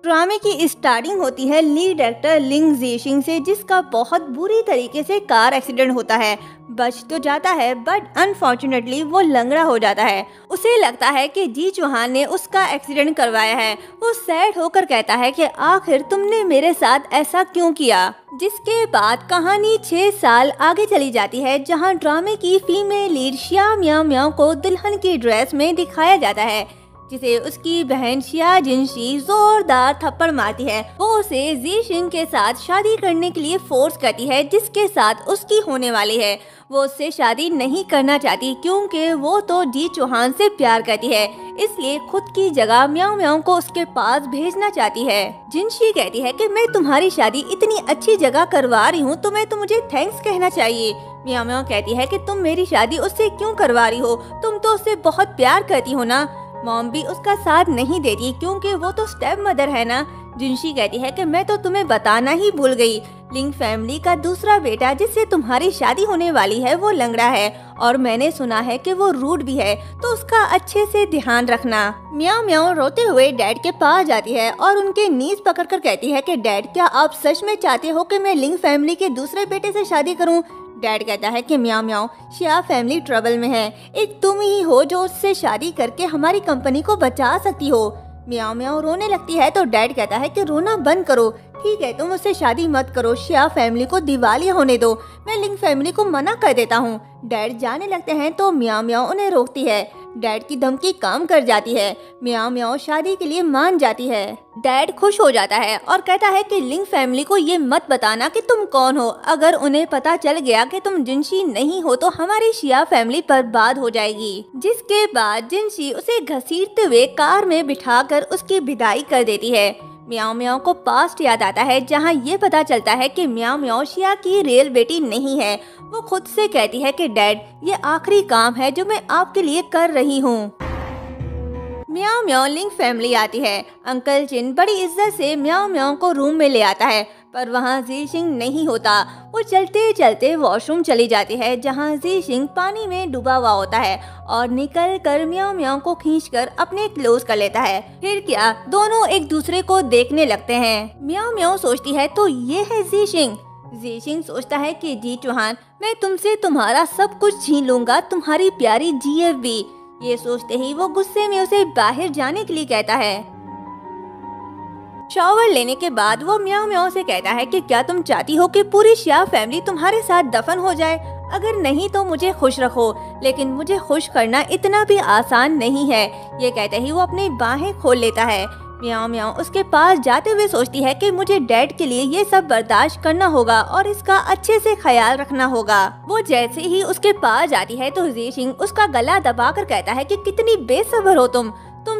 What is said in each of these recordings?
ड्रामे की स्टार्टिंग होती है लीड एक्टर लिंग जीशिंग से, जिसका बहुत बुरी तरीके से कार एक्सीडेंट होता है। बच तो जाता है बट अनफॉर्चुनेटली वो लंगड़ा हो जाता है। उसे लगता है कि जी चौहान ने उसका एक्सीडेंट करवाया है। वो सैड होकर कहता है कि आखिर तुमने मेरे साथ ऐसा क्यों किया। जिसके बाद कहानी 6 साल आगे चली जाती है, जहां ड्रामे की फीमेल लीड शिया मियाओ मियाओ को दुल्हन की ड्रेस में दिखाया जाता है, जिसे उसकी बहन शिया जिनशी जोरदार थप्पड़ मारती है। वो उसे जीशिंग के साथ शादी करने के लिए फोर्स करती है, जिसके साथ उसकी होने वाली है। वो उससे शादी नहीं करना चाहती क्योंकि वो तो जी चौहान से प्यार करती है, इसलिए खुद की जगह मियाओ मियाओ को उसके पास भेजना चाहती है। जिनशी कहती है कि मैं तुम्हारी शादी इतनी अच्छी जगह करवा रही हूँ, तुम्हें तो मुझे थैंक्स कहना चाहिए। मियाओ मियाओ कहती है कि तुम मेरी शादी उससे क्यों करवा रही हो, तुम तो उससे बहुत प्यार करती हो ना। मॉम भी उसका साथ नहीं देती क्योंकि वो तो स्टेप मदर है ना। जिनशी कहती है कि मैं तो तुम्हें बताना ही भूल गई, लिंग फैमिली का दूसरा बेटा जिससे तुम्हारी शादी होने वाली है वो लंगड़ा है, और मैंने सुना है कि वो रूड भी है, तो उसका अच्छे से ध्यान रखना। मियाओ मियाओ रोते हुए डैड के पास जाती है और उनके नीज पकड़कर कहती है कि डैड, क्या आप सच में चाहते हो कि मैं लिंग फैमिली के दूसरे बेटे से शादी करूं? डैड कहता है कि मियाओ मियाओ, शिया फैमिली ट्रबल में है, एक तुम ही हो जो उससे शादी करके हमारी कंपनी को बचा सकती हो। मियाओ मियाओ रोने लगती है तो डैड कहता है कि रोना बंद करो, ठीक है तुम उससे शादी मत करो, शिया फैमिली को दिवालिया होने दो, मैं लिंग फैमिली को मना कर देता हूँ। डैड जाने लगते हैं तो मियाओ मियाओ उन्हें रोकती है। डैड की धमकी काम कर जाती है, मियाओ मियाओ शादी के लिए मान जाती है। डैड खुश हो जाता है और कहता है कि लिंग फैमिली को ये मत बताना कि तुम कौन हो, अगर उन्हें पता चल गया कि तुम जिनशी नहीं हो तो हमारी शिया फैमिली बर्बाद हो जाएगी। जिसके बाद जिनशी उसे घसीटते हुए कार में बिठाकर उसकी विदाई कर देती है। मियाओ मियाओ को पास्ट याद आता है, जहां ये पता चलता है कि मियाओ मियाओ शिया की रियल बेटी नहीं है। वो खुद से कहती है कि डैड, ये आखिरी काम है जो मैं आपके लिए कर रही हूँ। मियाओ मियाओ लिंग फैमिली आती है। अंकल चिन बड़ी इज्जत से मियाओ मियाओ को रूम में ले आता है, पर वहाँ जीशिंग नहीं होता। वो चलते चलते वॉशरूम चली जाती है, जहाँ जीशिंग पानी में डूबा हुआ होता है और निकल कर मियाओ मियाओ को खींचकर अपने क्लोज कर लेता है। फिर क्या, दोनों एक दूसरे को देखने लगते हैं। मियाओ मियाओ सोचती है तो ये है जीशिंग। जीशिंग सोचता है कि जी चौहान, मैं तुमसे तुम्हारा सब कुछ छीन लूंगा, तुम्हारी प्यारी GFB। ये सोचते ही वो गुस्से में उसे बाहर जाने के लिए कहता है। शॉवर लेने के बाद वो मियाओ मियाओ से कहता है कि क्या तुम चाहती हो कि पूरी शिया फैमिली तुम्हारे साथ दफन हो जाए? अगर नहीं तो मुझे खुश रखो, लेकिन मुझे खुश करना इतना भी आसान नहीं है। ये कहते ही वो अपनी बाहें खोल लेता है। मियाओ मियाओ उसके पास जाते हुए सोचती है कि मुझे डैड के लिए ये सब बर्दाश्त करना होगा और इसका अच्छे से ख्याल रखना होगा। वो जैसे ही उसके पास जाती है तो जीशिंग उसका गला दबाकर कहता है कि कितनी बेसब्र हो तुम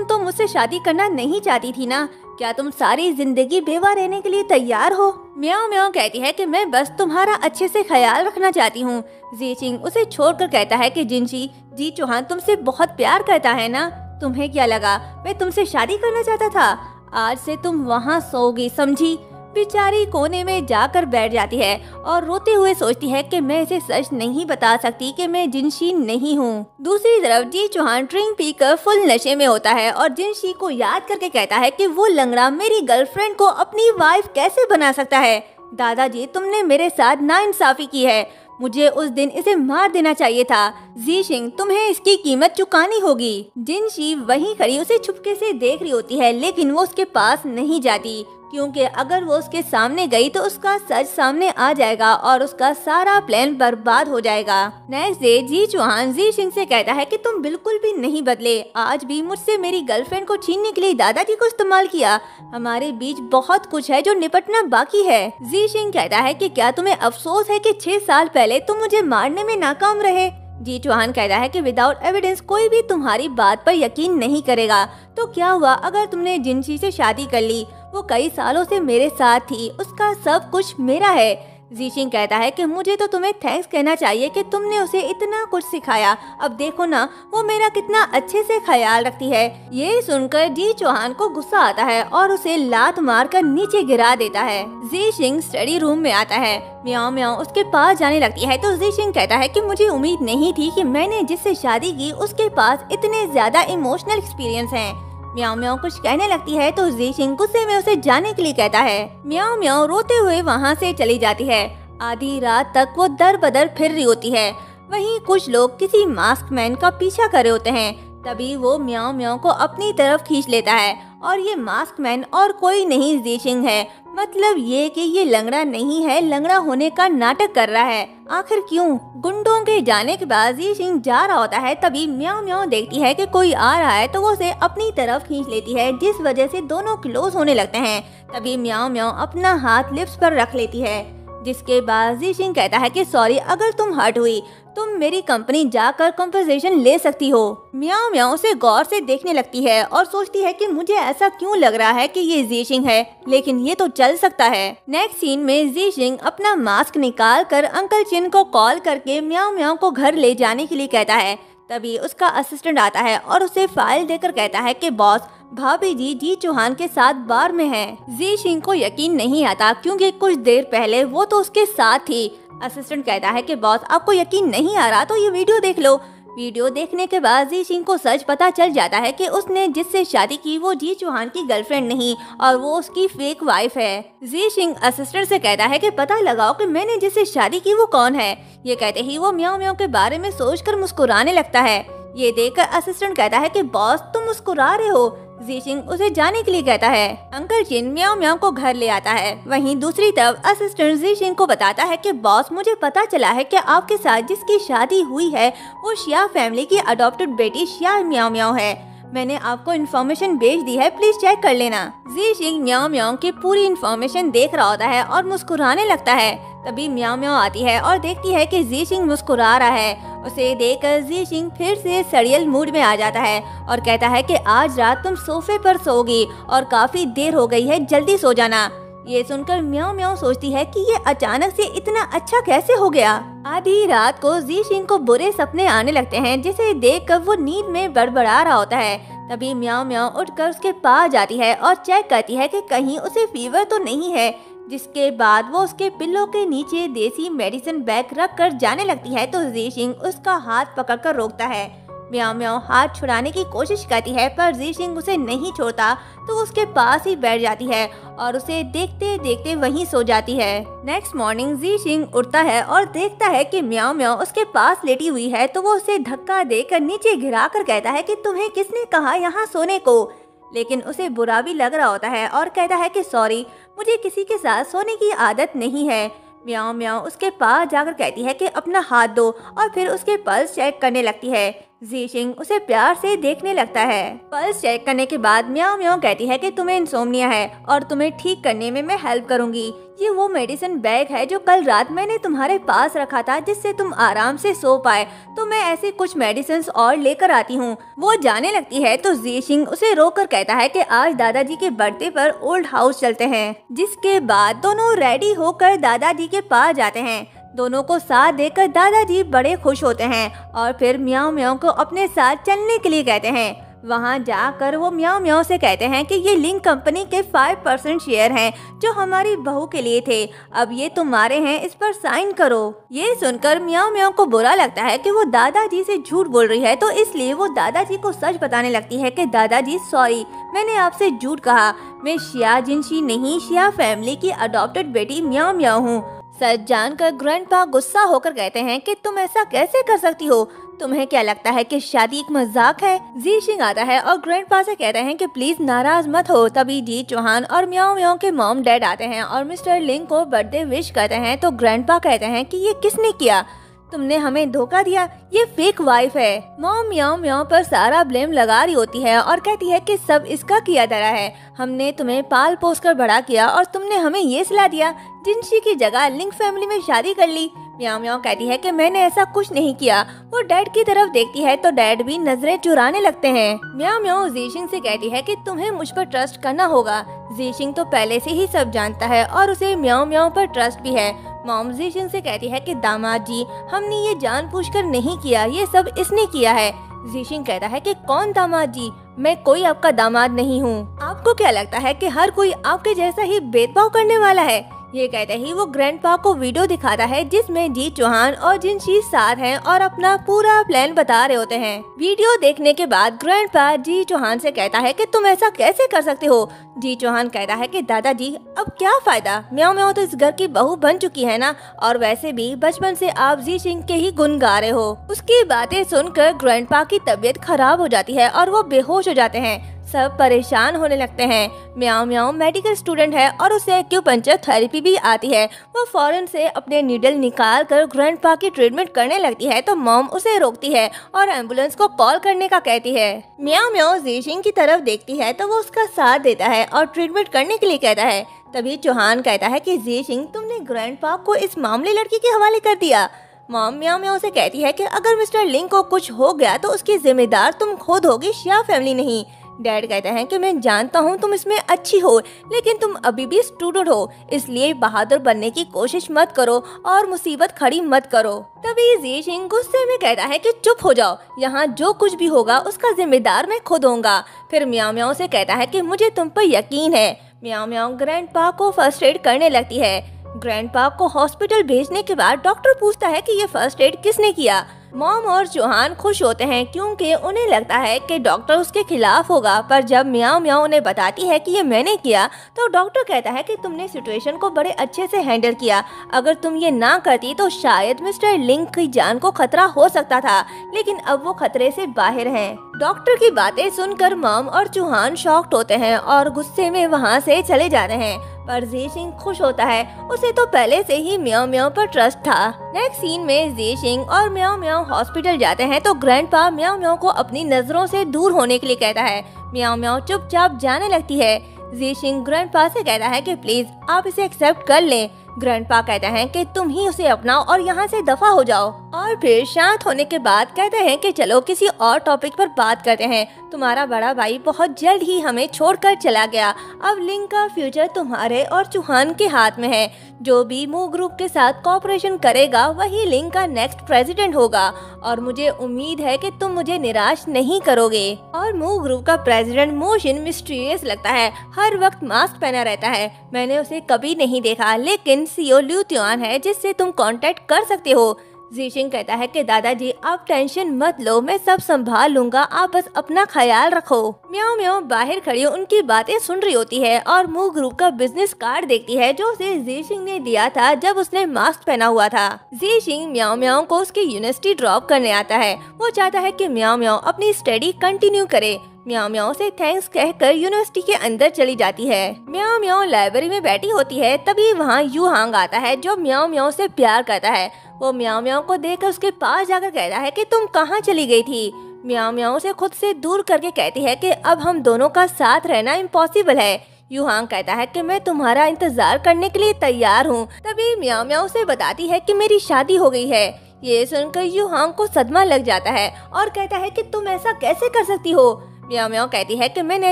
तो मुझसे शादी करना नहीं चाहती थी ना? क्या तुम सारी जिंदगी बेवा रहने के लिए तैयार हो? मियाओ मियाओ कहती है कि मैं बस तुम्हारा अच्छे से ख्याल रखना चाहती हूँ। जीशिंग उसे छोड़कर कहता है कि जिनशी, जी चौहान तुमसे बहुत प्यार करता है ना? तुम्हें क्या लगा मैं तुमसे शादी करना चाहता था? आज से तुम वहाँ सोओगी, समझी? बेचारी कोने में जाकर बैठ जाती है और रोते हुए सोचती है कि मैं इसे सच नहीं बता सकती कि मैं जिनशी नहीं हूँ। दूसरी तरफ जी चौहान ड्रिंक पीकर फुल नशे में होता है और जिनशी को याद करके कहता है कि वो लंगड़ा मेरी गर्लफ्रेंड को अपनी वाइफ कैसे बना सकता है? दादाजी, तुमने मेरे साथ नाइंसाफी की है, मुझे उस दिन इसे मार देना चाहिए था। जीशिंग, तुम्हें इसकी कीमत चुकानी होगी। जिनशी वहीं खड़ी उसे छुपके से देख रही होती है, लेकिन वो उसके पास नहीं जाती क्योंकि अगर वो उसके सामने गई तो उसका सच सामने आ जाएगा और उसका सारा प्लान बर्बाद हो जाएगा। नेक्स्ट डे जी चौहान जीशिंग से कहता है कि तुम बिल्कुल भी नहीं बदले, आज भी मुझसे मेरी गर्लफ्रेंड को छीनने के लिए दादाजी को इस्तेमाल किया। हमारे बीच बहुत कुछ है जो निपटना बाकी है। जीशिंग कहता है कि क्या तुम्हें अफसोस है कि 6 साल पहले तुम मुझे मारने में नाकाम रहे? जी चौहान कहता है कि विदाउट एविडेंस कोई भी तुम्हारी बात पर यकीन नहीं करेगा। तो क्या हुआ अगर तुमने जिनशी से शादी कर ली? वो कई सालों से मेरे साथ थी, उसका सब कुछ मेरा है। जीशिंग कहता है कि मुझे तो तुम्हें थैंक्स कहना चाहिए कि तुमने उसे इतना कुछ सिखाया। अब देखो ना, वो मेरा कितना अच्छे से ख्याल रखती है। ये सुनकर जी चौहान को गुस्सा आता है और उसे लात मारकर नीचे गिरा देता है। जीशिंग स्टडी रूम में आता है। मियाओ मियाओ उसके पास जाने लगती है तो जीशिंग कहता है कि मुझे उम्मीद नहीं थी कि मैंने जिससे शादी की उसके पास इतने ज्यादा इमोशनल एक्सपीरियंस हैं। म्याओ म्याओ कुछ कहने लगती है तो ज़ीशिंग गुस्से में उसे जाने के लिए कहता है। म्याओ म्याओ रोते हुए वहाँ से चली जाती है। आधी रात तक वो दर बदर फिर रही होती है। वहीं कुछ लोग किसी मास्क मैन का पीछा कर रहे होते हैं। तभी वो म्याओ म्याओ को अपनी तरफ खींच लेता है और ये मास्क मैन और कोई नहीं ज़ीशिंग है। मतलब ये कि ये लंगड़ा नहीं है, लंगड़ा होने का नाटक कर रहा है। आखिर क्यों? गुंडों के जाने के बाद ज़ीशिंग जा रहा होता है। तभी म्याओ म्याओ देखती है कि कोई आ रहा है तो वो उसे अपनी तरफ खींच लेती है, जिस वजह से दोनों क्लोज होने लगते हैं। तभी म्याओ म्याओ अपना हाथ लिप्स पर रख लेती है, जिसके बाद ज़ीशिंग कहता है कि सॉरी, अगर तुम हर्ट हुई तुम मेरी कंपनी जाकर कॉम्पनसेशन ले सकती हो। म्याओ म्याओ उसे गौर से देखने लगती है और सोचती है कि मुझे ऐसा क्यों लग रहा है कि ये ज़ीशिंग है, लेकिन ये तो चल सकता है। नेक्स्ट सीन में ज़ीशिंग अपना मास्क निकाल कर अंकल चिन को कॉल करके म्याओ म्याओ को घर ले जाने के लिए कहता है। तभी उसका असिस्टेंट आता है और उसे फाइल देकर कहता है कि बॉस, भाभी जी जी चौहान के साथ बार में हैं। ज़ीशिंग को यकीन नहीं आता क्योंकि कुछ देर पहले वो तो उसके साथ थी। असिस्टेंट कहता है कि बॉस, आपको यकीन नहीं आ रहा तो ये वीडियो देख लो। वीडियो देखने के बाद ज़ीशिंग को सच पता चल जाता है कि उसने जिससे शादी की वो जी चौहान की गर्लफ्रेंड नहीं और वो उसकी फेक वाइफ है। ज़ीशिंग असिस्टेंट से कहता है कि पता लगाओ कि मैंने जिससे शादी की वो कौन है। ये कहते ही वो म्याओ म्याओ के बारे में सोचकर मुस्कुराने लगता है। ये देखकर असिस्टेंट कहता है कि बॉस, तुम मुस्कुरा रहे हो। ज़ीशिंग उसे जाने के लिए कहता है। अंकल चिन म्याओ म्याओ को घर ले आता है। वहीं दूसरी तरफ असिस्टेंट ज़ीशिंग को बताता है कि बॉस, मुझे पता चला है कि आपके साथ जिसकी शादी हुई है वो शिया फैमिली की अडॉप्टेड बेटी शिया म्याओ म्याओ है। मैंने आपको इन्फॉर्मेशन भेज दी है, प्लीज चेक कर लेना। ज़ीशिंग म्याओ म्याओ की पूरी इन्फॉर्मेशन देख रहा होता है और मुस्कुराने लगता है। तभी म्याओ म्याओ आती है और देखती है कि ज़ीशिंग मुस्कुरा रहा है। उसे देखकर ज़ीशिंग फिर से सड़ियल मूड में आ जाता है और कहता है कि आज रात तुम सोफे पर सोओगी और काफी देर हो गई है, जल्दी सो जाना। ये सुनकर म्याओ म्याओ सोचती है कि ये अचानक से इतना अच्छा कैसे हो गया। आधी रात को ज़ीशिंग को बुरे सपने आने लगते हैं, जिसे देखकर वो नींद में बड़बड़ा रहा होता है। तभी म्याओ म्याओ उठकर उसके पास जाती है और चेक करती है कि कहीं उसे फीवर तो नहीं है। जिसके बाद वो उसके पिल्लो के नीचे देसी मेडिसिन बैग रख कर जाने लगती है तो ज़ीशिंग उसका हाथ पकड़कर रोकता है। म्याओ म्याओ हाथ छुड़ाने की कोशिश करती है पर ज़ीशिंग उसे नहीं छोड़ता तो उसके पास ही बैठ जाती है और उसे देखते देखते वहीं सो जाती है। नेक्स्ट मॉर्निंग ज़ीशिंग उठता है और देखता है कि म्याओ म्याओ उसके पास लेटी हुई है तो वो उसे धक्का देकर नीचे गिरा कर कहता है कि तुम्हें किसने कहा यहाँ सोने को। लेकिन उसे बुरा भी लग रहा होता है और कहता है कि सॉरी, मुझे किसी के साथ सोने की आदत नहीं है। म्याओ म्याओ उसके पास जाकर कहती है कि अपना हाथ दो और फिर उसके पल्स चेक करने लगती है। ज़ीशिंग उसे प्यार से देखने लगता है। पल्स चेक करने के बाद म्याओ म्याओ कहती है कि तुम्हें इंसोम्निया है और तुम्हें ठीक करने में मैं हेल्प करूंगी। ये वो मेडिसिन बैग है जो कल रात मैंने तुम्हारे पास रखा था जिससे तुम आराम से सो पाए, तो मैं ऐसे कुछ मेडिसिन और लेकर आती हूँ। वो जाने लगती है तो ज़ीशिंग उसे रोककर कहता है कि आज दादाजी के बर्थडे पर ओल्ड हाउस चलते हैं। जिसके बाद दोनों रेडी होकर दादाजी के पास जाते हैं। दोनों को साथ देकर दादाजी बड़े खुश होते हैं और फिर म्याओ म्याओ को अपने साथ चलने के लिए कहते हैं। वहां जाकर वो म्याओ म्याओ से कहते हैं कि ये लिंक कंपनी के 5% शेयर हैं जो हमारी बहू के लिए थे, अब ये तुम्हारे हैं, इस पर साइन करो। ये सुनकर म्याओ म्याओ को बुरा लगता है कि वो दादाजी से झूठ बोल रही है, तो इसलिए वो दादाजी को सच बताने लगती है कि दादाजी सॉरी, मैंने आपसे झूठ कहा, मैं शिया जिनशी नहीं, शिया फैमिली की अडॉप्टेड बेटी म्याओ म्याओ हूँ। सच जानकर ग्रैंडपा गुस्सा होकर कहते हैं कि तुम ऐसा कैसे कर सकती हो, तुम्हें क्या लगता है कि शादी एक मजाक है। ज़ीशिंग आता है और ग्रैंडपा से कहते हैं कि प्लीज नाराज मत हो। तभी जी चौहान और म्याओ म्याओ के मॉम डैड आते हैं और मिस्टर लिंग को बर्थडे विश करते हैं तो ग्रैंडपा कहते हैं कि ये किसने किया, तुमने हमें धोखा दिया, ये फेक वाइफ है। मॉम म्याओ म्याओ पर सारा ब्लेम लगा रही होती है और कहती है कि सब इसका किया धरा है, हमने तुम्हें पाल पोस कर बड़ा किया और तुमने हमें ये सलाह दिया जिनशी की जगह लिंग फैमिली में शादी कर ली। म्याओ म्याओ कहती है कि मैंने ऐसा कुछ नहीं किया। वो डैड की तरफ देखती है तो डैड भी नजरें चुराने लगते हैं। म्याओ म्याओ ज़ीशिंग से कहती है कि तुम्हें मुझ पर ट्रस्ट करना होगा। ज़ीशिंग तो पहले से ही सब जानता है और उसे म्याओ म्याओ पर ट्रस्ट भी है। मॉम ज़ीशिंग से कहती है कि दामाद जी, हमने ये जानबूझकर नहीं किया, ये सब इसने किया है। ज़ीशिंग कहता है कि कौन दामाद जी, मैं कोई आपका दामाद नहीं हूँ। आपको क्या लगता है कि हर कोई आपके जैसा ही भेदभाव करने वाला है? ये कहते ही वो ग्रैंडपा को वीडियो दिखाता है जिसमें जी चौहान और जिनशी साथ हैं और अपना पूरा प्लान बता रहे होते हैं। वीडियो देखने के बाद ग्रैंडपा जी चौहान से कहता है कि तुम ऐसा कैसे कर सकते हो। जी चौहान कहता है कि दादाजी अब क्या फायदा, म्याओ म्याओ तो इस घर की बहू बन चुकी है ना, और वैसे भी बचपन से आप ज़ीशिंग के ही गुण गा रहे हो। उसकी बातें सुनकर ग्रैंडपा की तबीयत खराब हो जाती है और वो बेहोश हो जाते हैं। सब परेशान होने लगते हैं। म्याओ म्याओ मेडिकल स्टूडेंट है और उसे एक्यूपंक्चर थेरेपी भी आती है। वो फौरन से अपने नीडल निकाल कर ग्रैंडपा की ट्रीटमेंट करने लगती है तो मॉम उसे रोकती है और एम्बुलेंस को कॉल करने का कहती है। म्याओ म्याओ ज़ीशिंग की तरफ देखती है तो वो उसका साथ देता है और ट्रीटमेंट करने के लिए कहता है। तभी चौहान कहता है कि ज़ीशिंग तुमने ग्रैंडपा को इस मामले लड़की के हवाले कर दिया। मॉम म्याओ म्याओ से कहती है कि अगर मिस्टर लिंग को कुछ हो गया तो उसकी जिम्मेदार तुम खुद होगी या फैमिली नहीं। डैड कहते हैं कि मैं जानता हूँ तुम इसमें अच्छी हो, लेकिन तुम अभी भी स्टूडेंट हो, इसलिए बहादुर बनने की कोशिश मत करो और मुसीबत खड़ी मत करो। तभी ज़ीशिंग गुस्से में कहता है कि चुप हो जाओ, यहाँ जो कुछ भी होगा उसका जिम्मेदार मैं खुद होऊंगा। फिर म्याओ म्याओ से कहता है कि मुझे तुम पर यकीन है। म्याओ म्याओ ग्रैंडपा को फर्स्ट एड करने लगती है। ग्रैंडपा को हॉस्पिटल भेजने के बाद डॉक्टर पूछता है कि ये फर्स्ट एड किसने किया। मॉम और चौहान खुश होते हैं क्योंकि उन्हें लगता है कि डॉक्टर उसके खिलाफ होगा, पर जब म्याओ म्याओ उन्हें बताती है कि ये मैंने किया तो डॉक्टर कहता है कि तुमने सिचुएशन को बड़े अच्छे से हैंडल किया, अगर तुम ये ना करती तो शायद मिस्टर लिंग की जान को खतरा हो सकता था, लेकिन अब वो खतरे से बाहर हैं। डॉक्टर की बातें सुनकर मॉम और चौहान शॉक्ड होते हैं और गुस्से में वहाँ से चले जाते हैं, पर ज़ीशिंग खुश होता है, उसे तो पहले से ही म्याओ म्याओ पर ट्रस्ट था। नेक्स्ट सीन में ज़ीशिंग और म्याओ म्याओ हॉस्पिटल जाते हैं तो ग्रैंडपा म्याओ म्याओ को अपनी नजरों से दूर होने के लिए कहता है। म्याओ म्याओ चुपचाप जाने लगती है। ज़ीशिंग ग्रैंडपा से कहता है कि प्लीज आप इसे एक्सेप्ट कर लें। ग्रैंडपा कहते हैं कि तुम ही उसे अपनाओ और यहाँ से दफा हो जाओ, और फिर शांत होने के बाद कहते हैं कि चलो किसी और टॉपिक पर बात करते हैं। तुम्हारा बड़ा भाई बहुत जल्द ही हमें छोड़कर चला गया, अब लिंग का फ्यूचर तुम्हारे और चौहान के हाथ में है। जो भी मूव ग्रुप के साथ कोऑपरेशन करेगा वही लिंग का नेक्स्ट प्रेसिडेंट होगा, और मुझे उम्मीद है कि तुम मुझे निराश नहीं करोगे। और मूव ग्रुप का प्रेसिडेंट मोशिन मिस्टीरियस लगता है, हर वक्त मास्क पहना रहता है, मैंने उसे कभी नहीं देखा, लेकिन सीओ ल्यू त्योन है जिससे तुम कांटेक्ट कर सकते हो। ज़ीशिंग कहता है कि दादाजी आप टेंशन मत लो, मैं सब संभाल लूंगा, आप बस अपना ख्याल रखो। म्याओ म्याओ बाहर खड़ी उनकी बातें सुन रही होती है और मूव ग्रुप का बिजनेस कार्ड देखती है जो उसे ज़ीशिंग ने दिया था जब उसने मास्क पहना हुआ था। ज़ीशिंग म्याओ म्याओ को उसकी यूनिवर्सिटी ड्रॉप करने आता है। वो चाहता है कि म्याओ म्याओ अपनी स्टडी कंटिन्यू करे। म्याओ म्याओ से थैंक्स कहकर यूनिवर्सिटी के अंदर चली जाती है। म्याओ म्याओ लाइब्रेरी में बैठी होती है, तभी वहाँ यू हांग आता है जो म्याओ म्याओ से प्यार करता है। वो म्याओ म्याओ को देखकर उसके पास जाकर कहता है कि तुम कहाँ चली गई थी। म्याओ म्याओ से खुद से दूर करके कहती है कि अब हम दोनों का साथ रहना इम्पॉसिबल है। यू हांग कहता है कि मैं तुम्हारा इंतजार करने के लिए तैयार हूँ। तभी म्याओ म्याओ से बताती है कि मेरी शादी हो गई है। ये सुनकर यू हांग को सदमा लग जाता है और कहता है कि तुम ऐसा कैसे कर सकती हो। म्याओ म्याओ कहती है कि मैंने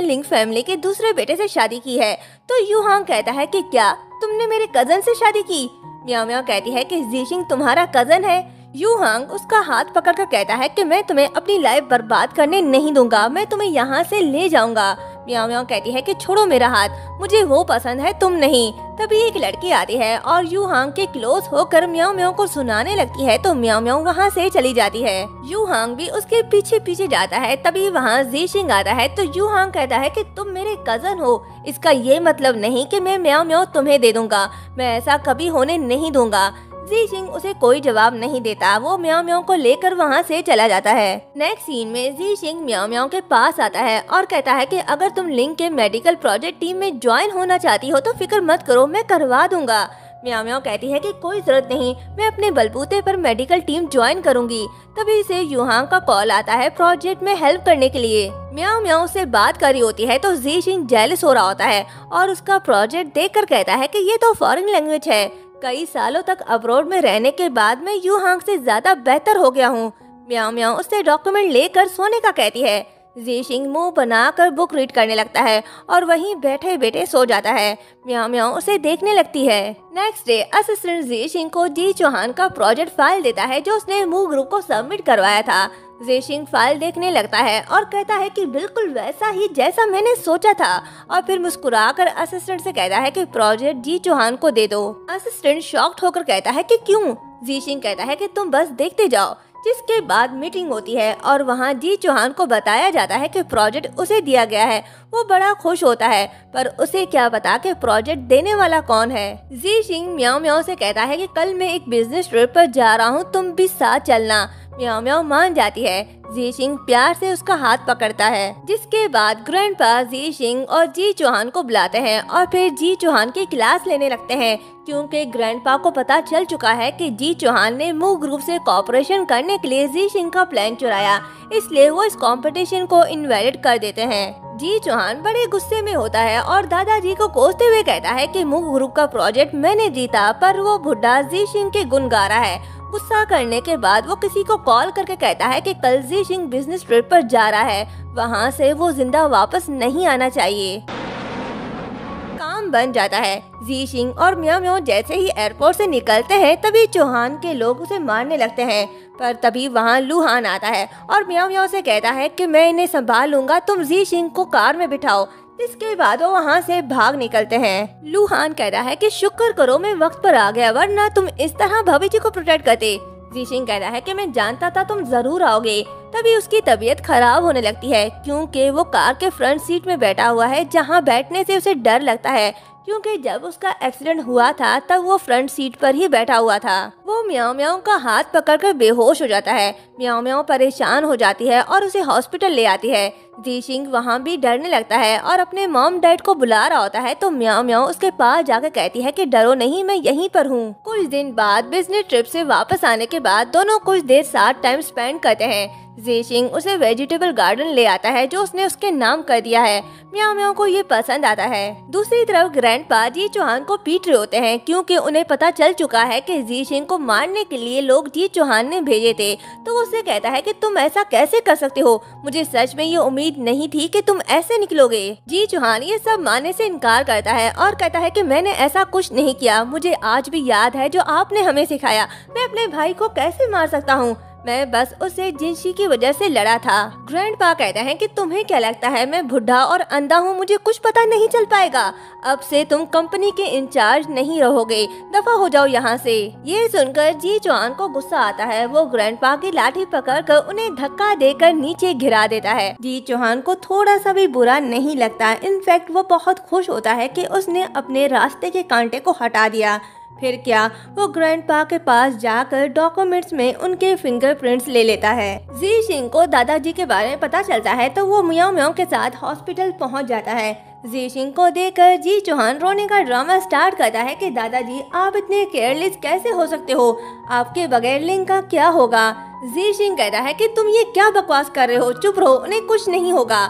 लिंग फैमिली के दूसरे बेटे से शादी की है। तो यू हांग कहता है कि क्या तुमने मेरे कजन से शादी की। म्याओ म्याओ कहती है कि ज़ीशिंग तुम्हारा कजन है। यू हांग उसका हाथ पकड़कर कहता है कि मैं तुम्हें अपनी लाइफ बर्बाद करने नहीं दूंगा, मैं तुम्हें यहाँ से ले जाऊंगा। म्याओ म्याओ कहती है कि छोड़ो मेरा हाथ, मुझे वो पसंद है तुम नहीं। तभी एक लड़की आती है और यू हांग के क्लोज होकर म्याओ म्याओ को सुनाने लगती है, तो म्याओ म्याओ वहाँ से चली जाती है। यू हांग भी उसके पीछे पीछे जाता है। तभी वहाँ ज़ीशिंग आता है तो यू हांग कहता है कि तुम मेरे कजन हो, इसका ये मतलब नहीं कि मैं म्याओ म्याओ तुम्हें दे दूंगा, मैं ऐसा कभी होने नहीं दूंगा। ज़ीशिंग उसे कोई जवाब नहीं देता, वो म्याओ म्याओ को लेकर वहाँ से चला जाता है। नेक्स्ट सीन में ज़ीशिंग म्याओ म्याओ के पास आता है और कहता है कि अगर तुम लिंग के मेडिकल प्रोजेक्ट टीम में ज्वाइन होना चाहती हो तो फिक्र मत करो, मैं करवा दूंगा। म्याओ म्याओ कहती है कि कोई जरूरत नहीं, मैं अपने बलबूते पर मेडिकल टीम ज्वाइन करूंगी। तभी से यू हांग का कॉल आता है प्रोजेक्ट में हेल्प करने के लिए। म्याओ म्याओ से बात कर रही होती है तो ज़ीशिंग जेलस हो रहा होता है और उसका प्रोजेक्ट देखकर कहता है कि ये तो फॉरेन लैंग्वेज है, कई सालों तक अब्रॉड में रहने के बाद मैं यू हांग से ज्यादा बेहतर हो गया हूँ। म्याओ म्याओ उससे डॉक्यूमेंट लेकर सोने का कहती है। ज़ीशिंग मुंह बनाकर बुक रीड करने लगता है और वहीं बैठे बैठे सो जाता है। म्याओ म्याओ उसे देखने लगती है। नेक्स्ट डे असिस्टेंट ज़ीशिंग को जी चौहान का प्रोजेक्ट फाइल देता है जो उसने मूव ग्रुप को सबमिट करवाया था। ज़ेशिंग फाइल देखने लगता है और कहता है कि बिल्कुल वैसा ही जैसा मैंने सोचा था, और फिर मुस्कुराकर असिस्टेंट से कहता है कि प्रोजेक्ट जी चौहान को दे दो। असिस्टेंट शॉक्ड होकर कहता है कि क्यों? ज़ेशिंग कहता है कि तुम बस देखते जाओ। जिसके बाद मीटिंग होती है और वहाँ जी चौहान को बताया जाता है कि प्रोजेक्ट उसे दिया गया है। वो बड़ा खुश होता है, पर उसे क्या पता कि प्रोजेक्ट देने वाला कौन है। ज़ेशिंग म्याओ म्याओ से कहता है कि कल मैं एक बिजनेस ट्रिप पर जा रहा हूँ, तुम भी साथ चलना। म्याओ म्याओ मान जाती है। ज़ेशिंग प्यार से उसका हाथ पकड़ता है। जिसके बाद ग्रैंडपा ज़ेशिंग और जी चौहान को बुलाते हैं और फिर जी चौहान की क्लास लेने लगते हैं, क्योंकि ग्रैंडपा को पता चल चुका है कि जी चौहान ने मूव ग्रुप से कॉपरेशन करने के लिए ज़ेशिंग का प्लान चुराया, इसलिए वो इस कंपटीशन को इनवैलिड कर देते हैं। जी चौहान बड़े गुस्से में होता है और दादाजी को कोसते हुए कहता है कि मूव ग्रुप का प्रोजेक्ट मैंने जीता, पर वो बुढ़ा ज़ेशिंग के गुण गा रहा है। गुस्सा करने के बाद वो किसी को कॉल करके कहता है कि कल ज़ेशिंग बिजनेस ट्रिप पर जा रहा है, वहाँ से वो जिंदा वापस नहीं आना चाहिए। काम बन जाता है। ज़ेशिंग और म्याओ म्याओ जैसे ही एयरपोर्ट से निकलते हैं, तभी चौहान के लोग उसे मारने लगते हैं, पर तभी वहाँ लूहान आता है और म्याओ म्याओ से कहता है कि मैं इन्हें संभाल लूंगा, तुम ज़ेशिंग को कार में बिठाओ। इसके बाद वो वहाँ से भाग निकलते हैं। लूहान कहता है कि शुक्र करो मैं वक्त पर आ गया, वरना तुम इस तरह भविष्य को प्रोटेक्ट करते। ज़ेशिंग कहता है कि मैं जानता था तुम जरूर आओगे। तभी उसकी तबीयत खराब होने लगती है, क्योंकि वो कार के फ्रंट सीट में बैठा हुआ है, जहाँ बैठने से उसे डर लगता है, क्योंकि जब उसका एक्सीडेंट हुआ था तब वो फ्रंट सीट पर ही बैठा हुआ था। वो म्याओ म्याओ का हाथ पकड़कर बेहोश हो जाता है। म्याओ म्याओ परेशान हो जाती है और उसे हॉस्पिटल ले आती है। ज़ेशिंग वहाँ भी डरने लगता है और अपने मॉम डैड को बुला रहा होता है, तो म्याओ म्याओ उसके पास जाकर कहती है कि डरो नहीं, मैं यहीं पर हूँ। कुछ दिन बाद बिजनेस ट्रिप से वापस आने के बाद दोनों कुछ देर साथ टाइम स्पेंड करते हैं। ज़ेशिंग उसे वेजिटेबल गार्डन ले आता है जो उसने उसके नाम कर दिया है। म्याओ म्याओ को ये पसंद आता है। दूसरी तरफ ग्रैंडपा जी चौहान को पीट रहे होते हैं, क्योंकि उन्हें पता चल चुका है कि ज़ेशिंग को मारने के लिए लोग जी चौहान ने भेजे थे। तो वो उससे कहता है कि तुम ऐसा कैसे कर सकते हो, मुझे सच में ये उम्मीद नहीं थी कि तुम ऐसे निकलोगे। जी चौहान ये सब मानने से इनकार करता है और कहता है कि मैंने ऐसा कुछ नहीं किया, मुझे आज भी याद है जो आपने हमें सिखाया। मैं अपने भाई को कैसे मार सकता हूँ, मैं बस उससे जिंशी की वजह से लड़ा था। ग्रैंडपा कहते हैं कि तुम्हें क्या लगता है मैं बुढ़ा और अंधा हूँ, मुझे कुछ पता नहीं चल पाएगा। अब से तुम कंपनी के इंचार्ज नहीं रहोगे, दफा हो जाओ यहाँ से। ये सुनकर जी चौहान को गुस्सा आता है। वो ग्रैंडपा की लाठी पकड़कर उन्हें धक्का देकर नीचे गिरा देता है। जी चौहान को थोड़ा सा भी बुरा नहीं लगता, इनफैक्ट वो बहुत खुश होता है कि उसने अपने रास्ते के कांटे को हटा दिया। फिर क्या, वो ग्रैंडपा के पास जाकर डॉक्यूमेंट्स में उनके फिंगरप्रिंट्स ले लेता है। ज़ेशिंग को दादाजी के बारे में पता चलता है, तो वो म्याओ म्याओ के साथ हॉस्पिटल पहुंच जाता है। ज़ेशिंग को देखकर जी चौहान रोने का ड्रामा स्टार्ट करता है कि दादाजी आप इतने केयरलेस कैसे हो सकते हो, आपके बगैर लिंग का क्या होगा। ज़ेशिंग कहता है कि तुम ये क्या बकवास कर रहे हो, चुप रहो, उन्हें कुछ नहीं होगा।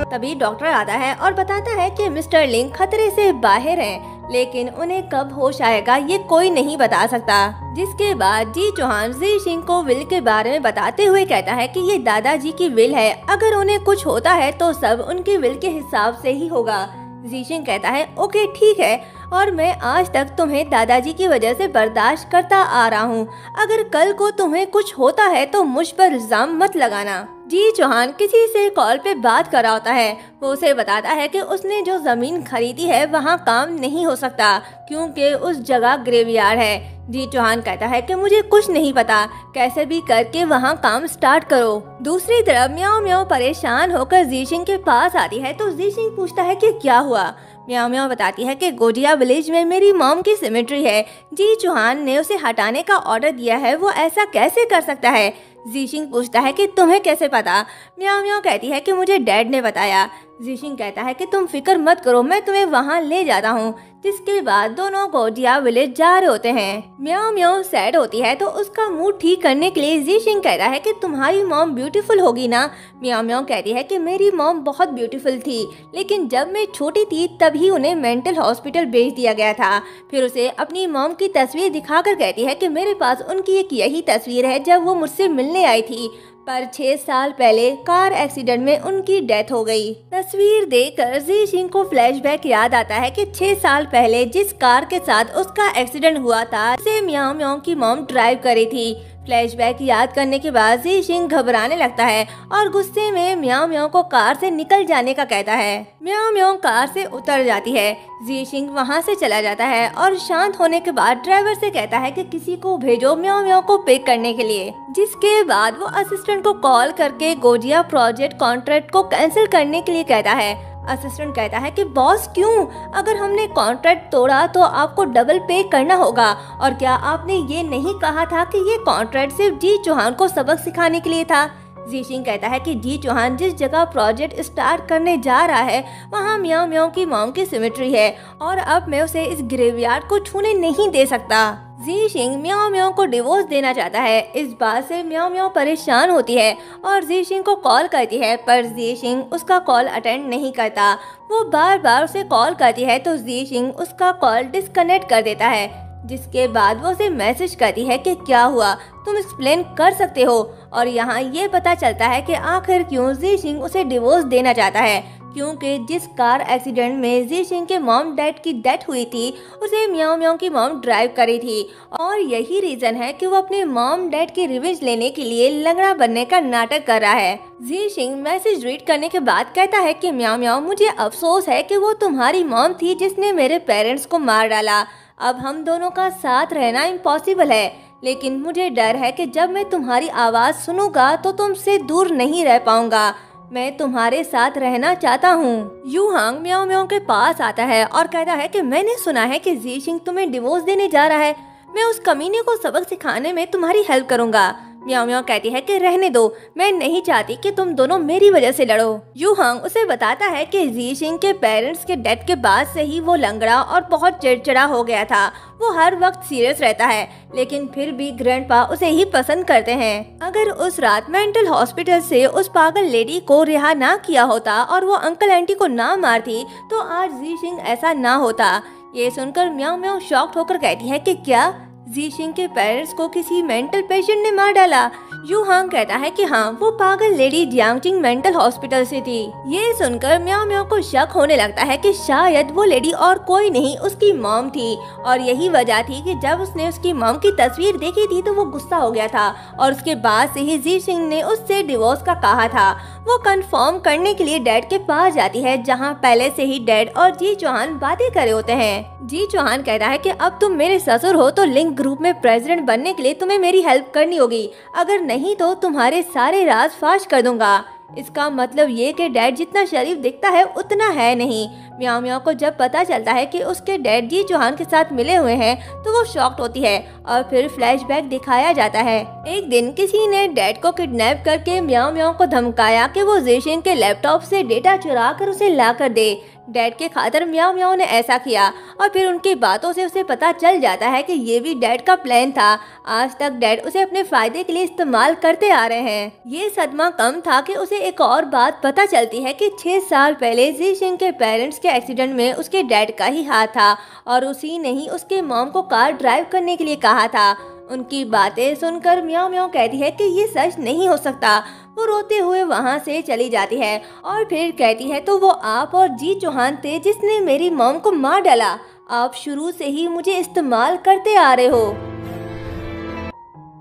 तभी डॉक्टर आता है और बताता है कि मिस्टर लिंग खतरे से बाहर हैं, लेकिन उन्हें कब होश आएगा ये कोई नहीं बता सकता। जिसके बाद जी चौहान ज़ेशिंग को विल के बारे में बताते हुए कहता है कि ये दादाजी की विल है, अगर उन्हें कुछ होता है तो सब उनकी विल के हिसाब से ही होगा। ज़ेशिंग कहता है ओके ठीक है, और मैं आज तक तुम्हें दादाजी की वजह से बर्दाश्त करता आ रहा हूँ, अगर कल को तुम्हें कुछ होता है तो मुझ पर इल्जाम मत लगाना। जी चौहान किसी से कॉल पे बात कर रहा होता है। वो उसे बताता है कि उसने जो जमीन खरीदी है वहाँ काम नहीं हो सकता, क्योंकि उस जगह ग्रेवयार्ड है। जी चौहान कहता है कि मुझे कुछ नहीं पता, कैसे भी करके वहाँ काम स्टार्ट करो। दूसरी तरफ म्याओ म्याओ परेशान होकर ज़ेशिंग के पास आती है, तो ज़ेशिंग पूछता है कि क्या हुआ। म्याओ म्याओ बताती है कि गोजिया विलेज में मेरी मॉम की सिमेट्री है, जी चौहान ने उसे हटाने का ऑर्डर दिया है, वो ऐसा कैसे कर सकता है। ज़ेशिंग पूछता है कि तुम्हें कैसे पता। म्याओ म्याओ कहती है कि मुझे डैड ने बताया। ज़ेशिंग कहता है कि तुम फिक्र मत करो, मैं तुम्हें वहाँ ले जाता हूँ। जिसके बाद दोनों गोजिया विलेज जा रहे होते हैं। म्याओ म्याओ सैड होती है, तो उसका मूड ठीक करने के लिए ज़ेशिंग कहता है कि तुम्हारी मॉम ब्यूटीफुल होगी ना। म्याओ म्याओ कहती है कि मेरी मॉम बहुत ब्यूटीफुल थी, लेकिन जब मैं छोटी थी तभी उन्हें मेंटल हॉस्पिटल भेज दिया गया था। फिर उसे अपनी मॉम की तस्वीर दिखाकर कहती है कि मेरे पास उनकी एक यही तस्वीर है जब वो मुझसे मिलने आई थी, पर 6 साल पहले कार एक्सीडेंट में उनकी डेथ हो गई। तस्वीर देखकर ज़ेशिंग को फ्लैशबैक याद आता है कि 6 साल पहले जिस कार के साथ उसका एक्सीडेंट हुआ था, उसे म्याओ म्याओ की मॉम ड्राइव कर रही थी। फ्लैशबैक याद करने के बाद ज़ीशिंग घबराने लगता है और गुस्से में म्याओ म्याओ को कार से निकल जाने का कहता है। म्याओ म्याओ कार से उतर जाती है। ज़ीशिंग वहां से चला जाता है और शांत होने के बाद ड्राइवर से कहता है कि किसी को भेजो म्याओ म्याओ को पिक करने के लिए, जिसके बाद वो असिस्टेंट को कॉल करके गोजिया प्रोजेक्ट कॉन्ट्रैक्ट को कैंसिल करने के लिए कहता है। असिस्टेंट कहता है कि बॉस क्यों, अगर हमने कॉन्ट्रैक्ट तोड़ा तो आपको डबल पे करना होगा, और क्या आपने ये नहीं कहा था कि ये कॉन्ट्रैक्ट सिर्फ जी चौहान को सबक सिखाने के लिए था। ज़ीशिंग कहता है कि जी चौहान जिस जगह प्रोजेक्ट स्टार्ट करने जा रहा है वहाँ म्याओ म्याओ की मॉम की सिमेट्री है और अब मैं उसे इस ग्रेवयार्ड को छूने नहीं दे सकता। ज़ीशिंग म्याओ म्याओ को डिवोर्स देना चाहता है। इस बात से म्याओ म्याओ परेशान होती है और ज़ीशिंग को कॉल करती है, पर ज़ीशिंग उसका कॉल अटेंड नहीं करता। वो बार बार उसे कॉल करती है तो ज़ीशिंग उसका कॉल डिस्कनेक्ट कर देता है, जिसके बाद वो उसे मैसेज करती है कि क्या हुआ, तुम एक्सप्लेन कर सकते हो। और यहाँ ये पता चलता है कि आखिर क्यों ज़ीशिंग उसे डिवोर्स देना चाहता है, क्योंकि जिस कार एक्सीडेंट में ज़ीशिंग के मॉम डैड की डेथ हुई थी उसे म्याओ म्याओ की मॉम ड्राइव करी थी, और यही रीजन है कि वो अपने मॉम डैड की रिवेंज लेने के लिए लंगड़ा बनने का नाटक कर रहा है। ज़ीशिंग मैसेज रीड करने के बाद कहता है कि म्याओ म्याओ मुझे अफसोस है कि वो तुम्हारी मॉम थी जिसने मेरे पेरेंट्स को मार डाला। अब हम दोनों का साथ रहना इम्पॉसिबल है, लेकिन मुझे डर है कि जब मैं तुम्हारी आवाज़ सुनूंगा तो तुमसे दूर नहीं रह पाऊंगा। मैं तुम्हारे साथ रहना चाहता हूँ। यूहांग म्याओ म्याओ के पास आता है और कहता है कि मैंने सुना है कि ज़ीशिंग तुम्हें डिवोर्स देने जा रहा है, मैं उस कमीने को सबक सिखाने में तुम्हारी हेल्प करूंगा। म्याओ म्याओ कहती है कि रहने दो, मैं नहीं चाहती कि तुम दोनों मेरी वजह से लड़ो। यूहांग उसे बताता है कि ज़ीशिंग के पेरेंट्स के डेथ के बाद से ही वो लंगड़ा और बहुत चिड़चिड़ा हो गया था। वो हर वक्त सीरियस रहता है, लेकिन फिर भी ग्रैंडपा उसे ही पसंद करते हैं। अगर उस रात मेंटल हॉस्पिटल से उस पागल लेडी को रिहा ना किया होता और वो अंकल आंटी को ना मारती तो आज ज़ीशिंग ऐसा ना होता। ये सुनकर म्याओ म्याओ शॉक्ड होकर कहती है कि क्या ज़ीशिंग के पेरेंट्स को किसी मेंटल पेशेंट ने मार डाला। यूहांग कहता है कि हाँ, वो पागल लेडी जियांगजिंग मेंटल हॉस्पिटल से थी। ये सुनकर म्याओ म्याओ को शक होने लगता है कि शायद वो लेडी और कोई नहीं उसकी मॉम थी, और यही वजह थी कि जब उसने उसकी मॉम की तस्वीर देखी थी तो वो गुस्सा हो गया था और उसके बाद से ही ज़ीशिंग ने उससे डिवोर्स का कहा था। वो कंफर्म करने के लिए डैड के पास जाती है, जहाँ पहले से ही डैड और जी चौहान बातें करे होते हैं। जी चौहान कहता है कि अब तुम मेरे ससुर हो तो लिंक ग्रुप में प्रेसिडेंट बनने के लिए तुम्हें मेरी हेल्प करनी होगी, अगर नहीं तो तुम्हारे सारे राज फाश कर दूंगा। इसका मतलब ये कि डैड जितना शरीफ दिखता है उतना है नहीं। म्याओ म्याओ को जब पता चलता है कि उसके डैड जी चौहान के साथ मिले हुए हैं तो वो शॉक्ड होती है और फिर फ्लैशबैक दिखाया जाता है। एक दिन किसी ने डैड को किडनैप करके म्याओ म्याओ को धमकाया कि वो ज़ीशिंग के लैपटॉप से डेटा चुरा कर उसे ला कर दे। डैड के खातिर म्याओ म्याओ ने ऐसा किया और फिर उनकी बातों से उसे पता चल जाता है कि ये भी डैड का प्लान था। आज तक डैड उसे अपने फायदे के लिए इस्तेमाल करते आ रहे हैं। ये सदमा कम था कि उसे एक और बात पता चलती है कि 6 साल पहले ज़ीशिंग के पेरेंट्स के एक्सीडेंट में उसके डैड का ही हाथ था और उसी ने ही उसके मॉम को कार ड्राइव करने के लिए कहा था। उनकी बातें सुनकर म्याओ म्याओ कहती है कि ये सच नहीं हो सकता। वो रोते हुए वहाँ से चली जाती है और फिर कहती है तो वो आप और जी चौहान थे जिसने मेरी मॉम को मार डाला। आप शुरू से ही मुझे इस्तेमाल करते आ रहे हो।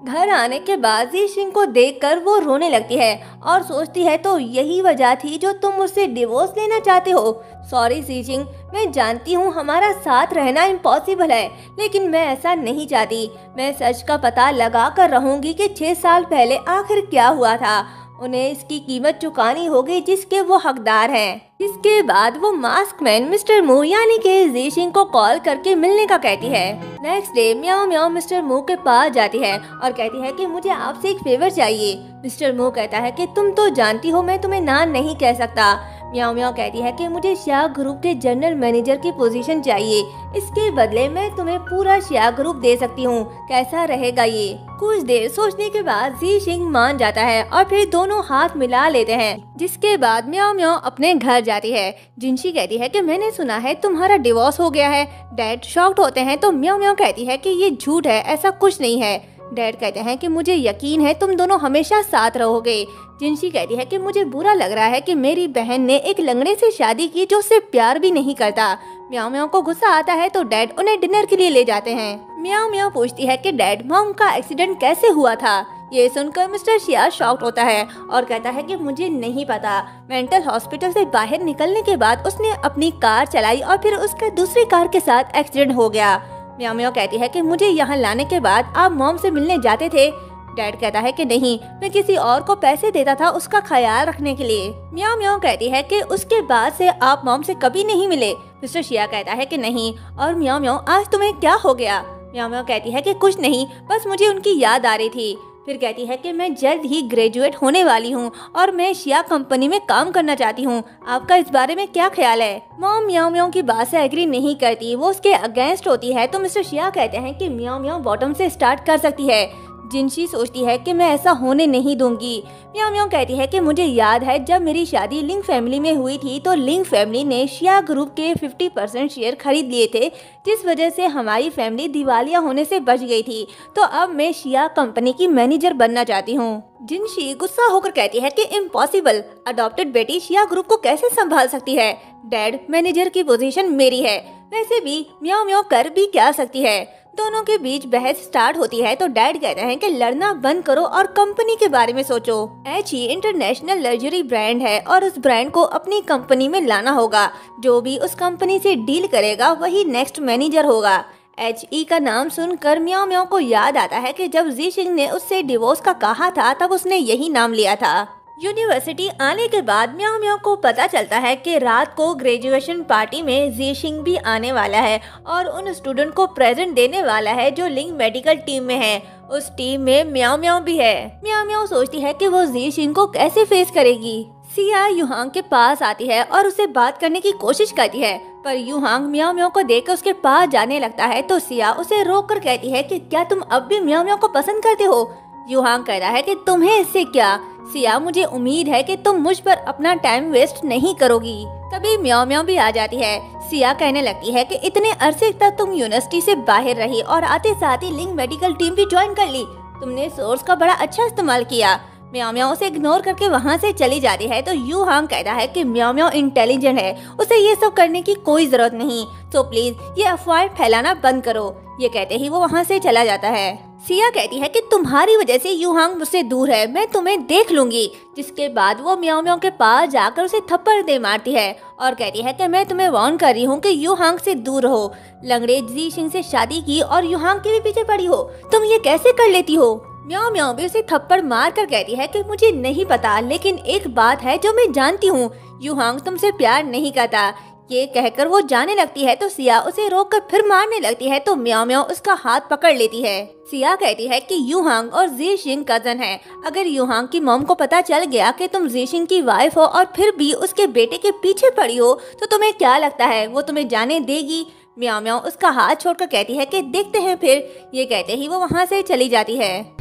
घर आने के बाद ज़ीशिंग को देखकर वो रोने लगती है और सोचती है तो यही वजह थी जो तुम मुझसे डिवोर्स लेना चाहते हो। सॉरी ज़ीशिंग, मैं जानती हूँ हमारा साथ रहना इम्पॉसिबल है, लेकिन मैं ऐसा नहीं चाहती। मैं सच का पता लगा कर रहूँगी कि 6 साल पहले आखिर क्या हुआ था। उन्हें इसकी कीमत चुकानी होगी जिसके वो हकदार हैं। इसके बाद वो मास्क मैन मिस्टर मू यानी कि ज़ीशिंग को कॉल करके मिलने का कहती है। नेक्स्ट डे म्याओ म्याओ मिस्टर मू के पास जाती है और कहती है कि मुझे आपसे एक फेवर चाहिए। मिस्टर मू कहता है कि तुम तो जानती हो मैं तुम्हें ना नहीं कह सकता। म्याओ म्याओ कहती है कि मुझे शिया ग्रुप के जनरल मैनेजर की पोजीशन चाहिए, इसके बदले मैं तुम्हें पूरा शिया ग्रुप दे सकती हूँ, कैसा रहेगा ये। कुछ देर सोचने के बाद ज़ीशिंग मान जाता है और फिर दोनों हाथ मिला लेते हैं। जिसके बाद म्याओ म्याओ अपने घर जाती है। जिनशी कहती है कि मैंने सुना है तुम्हारा डिवोर्स हो गया है। डैड शॉक्ड होते हैं तो म्याओ म्याओ कहती है कि ये झूठ है, ऐसा कुछ नहीं है। डैड कहते हैं कि मुझे यकीन है तुम दोनों हमेशा साथ रहोगे। जिनशी कहती है कि मुझे बुरा लग रहा है कि मेरी बहन ने एक लंगड़े से शादी की जो उससे प्यार भी नहीं करता। म्याओ म्याओ को गुस्सा आता है तो डैड उन्हें डिनर के लिए ले जाते हैं। म्याओ म्याओ पूछती है कि डैड, मॉम का एक्सीडेंट कैसे हुआ था। ये सुनकर मिस्टर शिया शॉक्ड होता है और कहता है कि मुझे नहीं पता। मेंटल हॉस्पिटल से बाहर निकलने के बाद उसने अपनी कार चलाई और फिर उसका दूसरी कार के साथ एक्सीडेंट हो गया। म्याओ म्याओ कहती है कि मुझे यहाँ लाने के बाद आप मॉम से मिलने जाते थे। डैड कहता है कि नहीं, मैं किसी और को पैसे देता था उसका ख्याल रखने के लिए। म्याओ म्याओ कहती है कि उसके बाद से आप मॉम से कभी नहीं मिले। मिस्टर शिया कहता है कि नहीं। और म्याओ म्याओ, आज तुम्हें क्या हो गया? म्याओ म्याओ कहती है कि कुछ नहीं, बस मुझे उनकी याद आ रही थी। फिर कहती है कि मैं जल्द ही ग्रेजुएट होने वाली हूँ और मैं शिया कंपनी में काम करना चाहती हूँ। आपका इस बारे में क्या ख्याल है? मॉम म्याओ म्याओ की बात से एग्री नहीं करती, वो उसके अगेंस्ट होती है। तो मिस्टर शिया कहते हैं कि म्याओ म्याओ बॉटम से स्टार्ट कर सकती है। जिनशी सोचती है कि मैं ऐसा होने नहीं दूंगी। म्याओ म्याओ कहती है कि मुझे याद है जब मेरी शादी लिंग फैमिली में हुई थी तो लिंग फैमिली ने शिया ग्रुप के 50% शेयर खरीद लिए थे, जिस वजह से हमारी फैमिली दिवालिया होने से बच गई थी। तो अब मैं शिया कंपनी की मैनेजर बनना चाहती हूँ। जिनशी गुस्सा होकर कहती है कि इम्पॉसिबल, अडॉप्टेड बेटी शिया ग्रुप को कैसे संभाल सकती है? डैड, मैनेजर की पोजीशन मेरी है। वैसे भी म्याओ म्याओ कर भी क्या सकती है? दोनों के बीच बहस स्टार्ट होती है तो डैड कहते हैं कि लड़ना बंद करो और कंपनी के बारे में सोचो। एचई इंटरनेशनल लग्जरी ब्रांड है और उस ब्रांड को अपनी कंपनी में लाना होगा। जो भी उस कंपनी से डील करेगा वही नेक्स्ट मैनेजर होगा। एचई का नाम सुनकर म्याओ म्याओ को याद आता है कि जब ज़ीशिंग ने उससे डिवोर्स का कहा था तब उसने यही नाम लिया था। यूनिवर्सिटी आने के बाद म्याओ म्याओ को पता चलता है कि रात को ग्रेजुएशन पार्टी में ज़ीशिंग भी आने वाला है और उन स्टूडेंट को प्रेजेंट देने वाला है जो लिंग मेडिकल टीम में है। उस टीम में म्याओ म्याओ भी है। म्याओ म्याओ सोचती है कि वो ज़ीशिंग को कैसे फेस करेगी। सिया यूहांग के पास आती है और उसे बात करने की कोशिश करती है, पर यूहांग म्याओ म्याओ को देखकर उसके पास जाने लगता है तो सिया उसे रोक कर कहती है कि क्या तुम अब भी म्याओ म्याओ को पसंद करते हो? यूहांग कहता है कि तुम्हें इससे क्या? सिया, मुझे उम्मीद है कि तुम मुझ पर अपना टाइम वेस्ट नहीं करोगी। तभी म्याओ म्याओ भी आ जाती है। सिया कहने लगती है कि इतने अरसे तक तुम यूनिवर्सिटी से बाहर रही और आते साथ ही लिंग मेडिकल टीम भी ज्वाइन कर ली। तुमने सोर्स का बड़ा अच्छा इस्तेमाल किया। म्याओ म्याओ उसे इग्नोर करके वहाँ से चली जाती है तो यूहांग कहता है कि म्याओ म्याओ इंटेलिजेंट है, उसे ये सब करने की कोई जरूरत नहीं, तो प्लीज ये अफवाह फैलाना बंद करो। ये कहते ही वो वहाँ से चला जाता है। सिया कहती है कि तुम्हारी वजह से यूहांग मुझसे दूर है, मैं तुम्हें देख लूंगी। जिसके बाद वो म्याओ म्याओ के पास जाकर उसे थप्पड़ दे मारती है और कहती है कि मैं तुम्हें वार्न कर रही हूँ कि यूहांग से दूर रहो। लंगड़े ज़ीशिंग से शादी की और यूहांग के भी पीछे पड़ी हो, तुम ये कैसे कर लेती हो? म्याओ म्याओ भी उसे थप्पड़ मार कर कहती है कि मुझे नहीं पता, लेकिन एक बात है जो मैं जानती हूँ, यूहांग तुमसे प्यार नहीं करता। ये कहकर वो जाने लगती है तो सिया उसे रोककर फिर मारने लगती है तो म्याओ म्याओ उसका हाथ पकड़ लेती है। सिया कहती है कि यूहांग और ज़ीशिंग कजन है। अगर यूहांग की मॉम को पता चल गया कि तुम ज़ीशिंग की वाइफ हो और फिर भी उसके बेटे के पीछे पड़ी हो तो तुम्हें क्या लगता है वो तुम्हें जाने देगी? म्याओ म्याओ उसका हाथ छोड़कर कहती है कि देखते हैं फिर। ये कहते ही वो वहाँ से चली जाती है।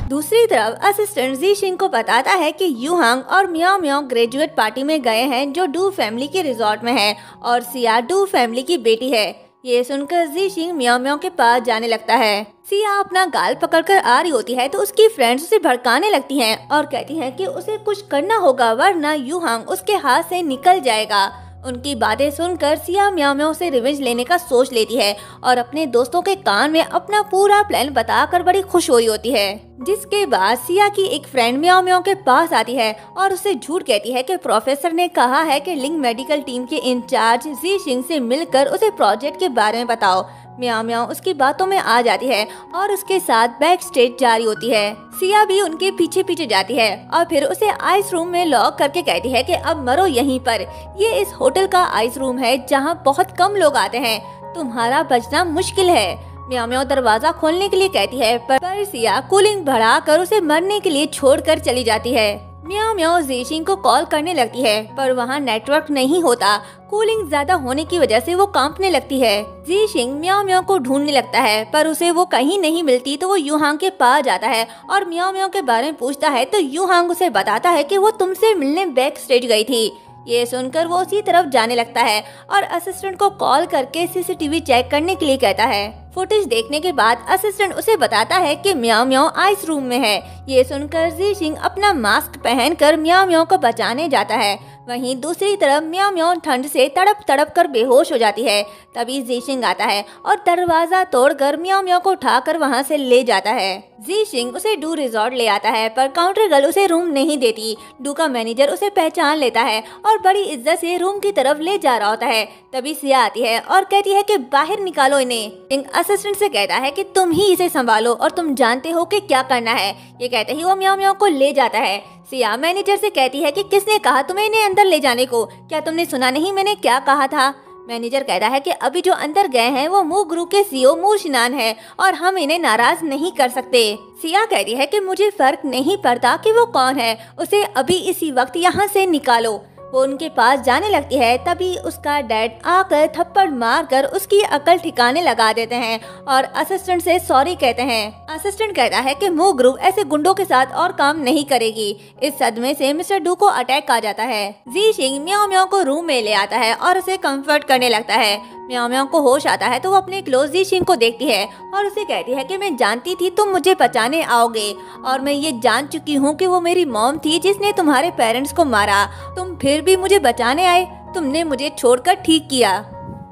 दूसरी तरफ असिस्टेंट ज़ीशिंग को बताता है कि यूहांग और म्याओ म्याओ ग्रेजुएट पार्टी में गए हैं जो डू फैमिली के रिजॉर्ट में है और सिया डू फैमिली की बेटी है। ये सुनकर ज़ीशिंग म्याओ म्याओ के पास जाने लगता है। सिया अपना गाल पकड़कर आ रही होती है तो उसकी फ्रेंड्स उसे भड़काने लगती हैं और कहती हैं कि उसे कुछ करना होगा वरना यूहांग उसके हाथ से निकल जाएगा। उनकी बातें सुनकर सिया म्याओ म्याओ से रिवेंज लेने का सोच लेती है और अपने दोस्तों के कान में अपना पूरा प्लान बताकर बड़ी खुश हुई होती है। जिसके बाद सिया की एक फ्रेंड म्याओ म्याओ के पास आती है और उससे झूठ कहती है कि प्रोफेसर ने कहा है कि लिंग मेडिकल टीम के इंचार्ज ज़ीशिंग से मिलकर उसे प्रोजेक्ट के बारे में बताओ। म्याओ म्याओ उसकी बातों में आ जाती है और उसके साथ बैक स्टेज जारी होती है। सिया भी उनके पीछे पीछे जाती है और फिर उसे आइस रूम में लॉक करके कहती है कि अब मरो यहीं पर। ये इस होटल का आइस रूम है जहाँ बहुत कम लोग आते हैं, तुम्हारा बचना मुश्किल है। म्याओ म्याओ दरवाजा खोलने के लिए कहती है पर सिया कूलिंग बढ़ाकर उसे मरने के लिए छोड़कर चली जाती है। म्याओ म्याओ ज़ीशिंग को कॉल करने लगती है पर वहाँ नेटवर्क नहीं होता। कूलिंग ज्यादा होने की वजह से वो कांपने लगती है। ज़ीशिंग म्याओ म्याओ को ढूंढने लगता है पर उसे वो कहीं नहीं मिलती तो वो यूहांग के पास जाता है और म्याओ म्याओ के बारे में पूछता है तो यूहांग उसे बताता है कि वो तुमसे मिलने बैक स्टेज गई थी। ये सुनकर वो उसी तरफ जाने लगता है और असिस्टेंट को कॉल करके सीसीटीवी चेक करने के लिए कहता है। फुटेज देखने के बाद असिस्टेंट उसे बताता है कि म्याओ म्याओ आइस रूम में है। ये सुनकर ज़ीशिंग अपना मास्क पहनकर म्याओ म्याओ को बचाने जाता है। वहीं दूसरी तरफ म्याओ म्याओ ठंड से तड़प तड़प कर बेहोश हो जाती है। तभी ज़ीशिंग आता है और दरवाजा तोड़कर म्याओ म्याओ को उठाकर वहां से ले जाता है। ज़ीशिंग उसे डू रिजॉर्ट ले आता है, पर काउंटर गर्ल उसे रूम नहीं देती। डू का मैनेजर उसे पहचान लेता है और बड़ी इज्जत से रूम की तरफ ले जा रहा होता है। तभी सिया आती है और कहती है कि बाहर निकालो इन्हें। असिस्टेंट से कहता है कि तुम ही इसे संभालो और तुम जानते हो कि क्या करना है। ये कहते ही वो म्याओ म्याओ को ले जाता है। सिया मैनेजर से कहती है कि किसने कहा तुम्हें इन्हें अंदर ले जाने को, क्या तुमने सुना नहीं मैंने क्या कहा था। मैनेजर कहता है कि अभी जो अंदर गए हैं वो मू ग्रुप के सीईओ मू शिनान है और हम इन्हें नाराज नहीं कर सकते। सिया कहती है कि मुझे फर्क नहीं पड़ता कि वो कौन है, उसे अभी इसी वक्त यहाँ से निकालो। वो उनके पास जाने लगती है। तभी उसका डैड आकर थप्पड़ मारकर उसकी अकल ठिकाने लगा देते हैं और असिस्टेंट से सॉरी कहते हैं। असिस्टेंट कहता है कि मू ग्रुप ऐसे गुंडों के साथ और काम नहीं करेगी। इस सदमे से मिस्टर डू को अटैक आ जाता है। ज़ीशिंग म्याओ म्याओ को रूम में ले आता है और उसे कंफर्ट करने लगता है। म्याओ म्याओ को होश आता है तो वो अपने क्लोज ज़ीशिंग को देखती है और उसे कहती है कि मैं जानती थी तुम मुझे बचाने आओगे और मैं ये जान चुकी हूँ कि वो मेरी मॉम थी जिसने तुम्हारे पेरेंट्स को मारा। तुम फिर भी मुझे बचाने आए, तुमने मुझे छोड़कर ठीक किया।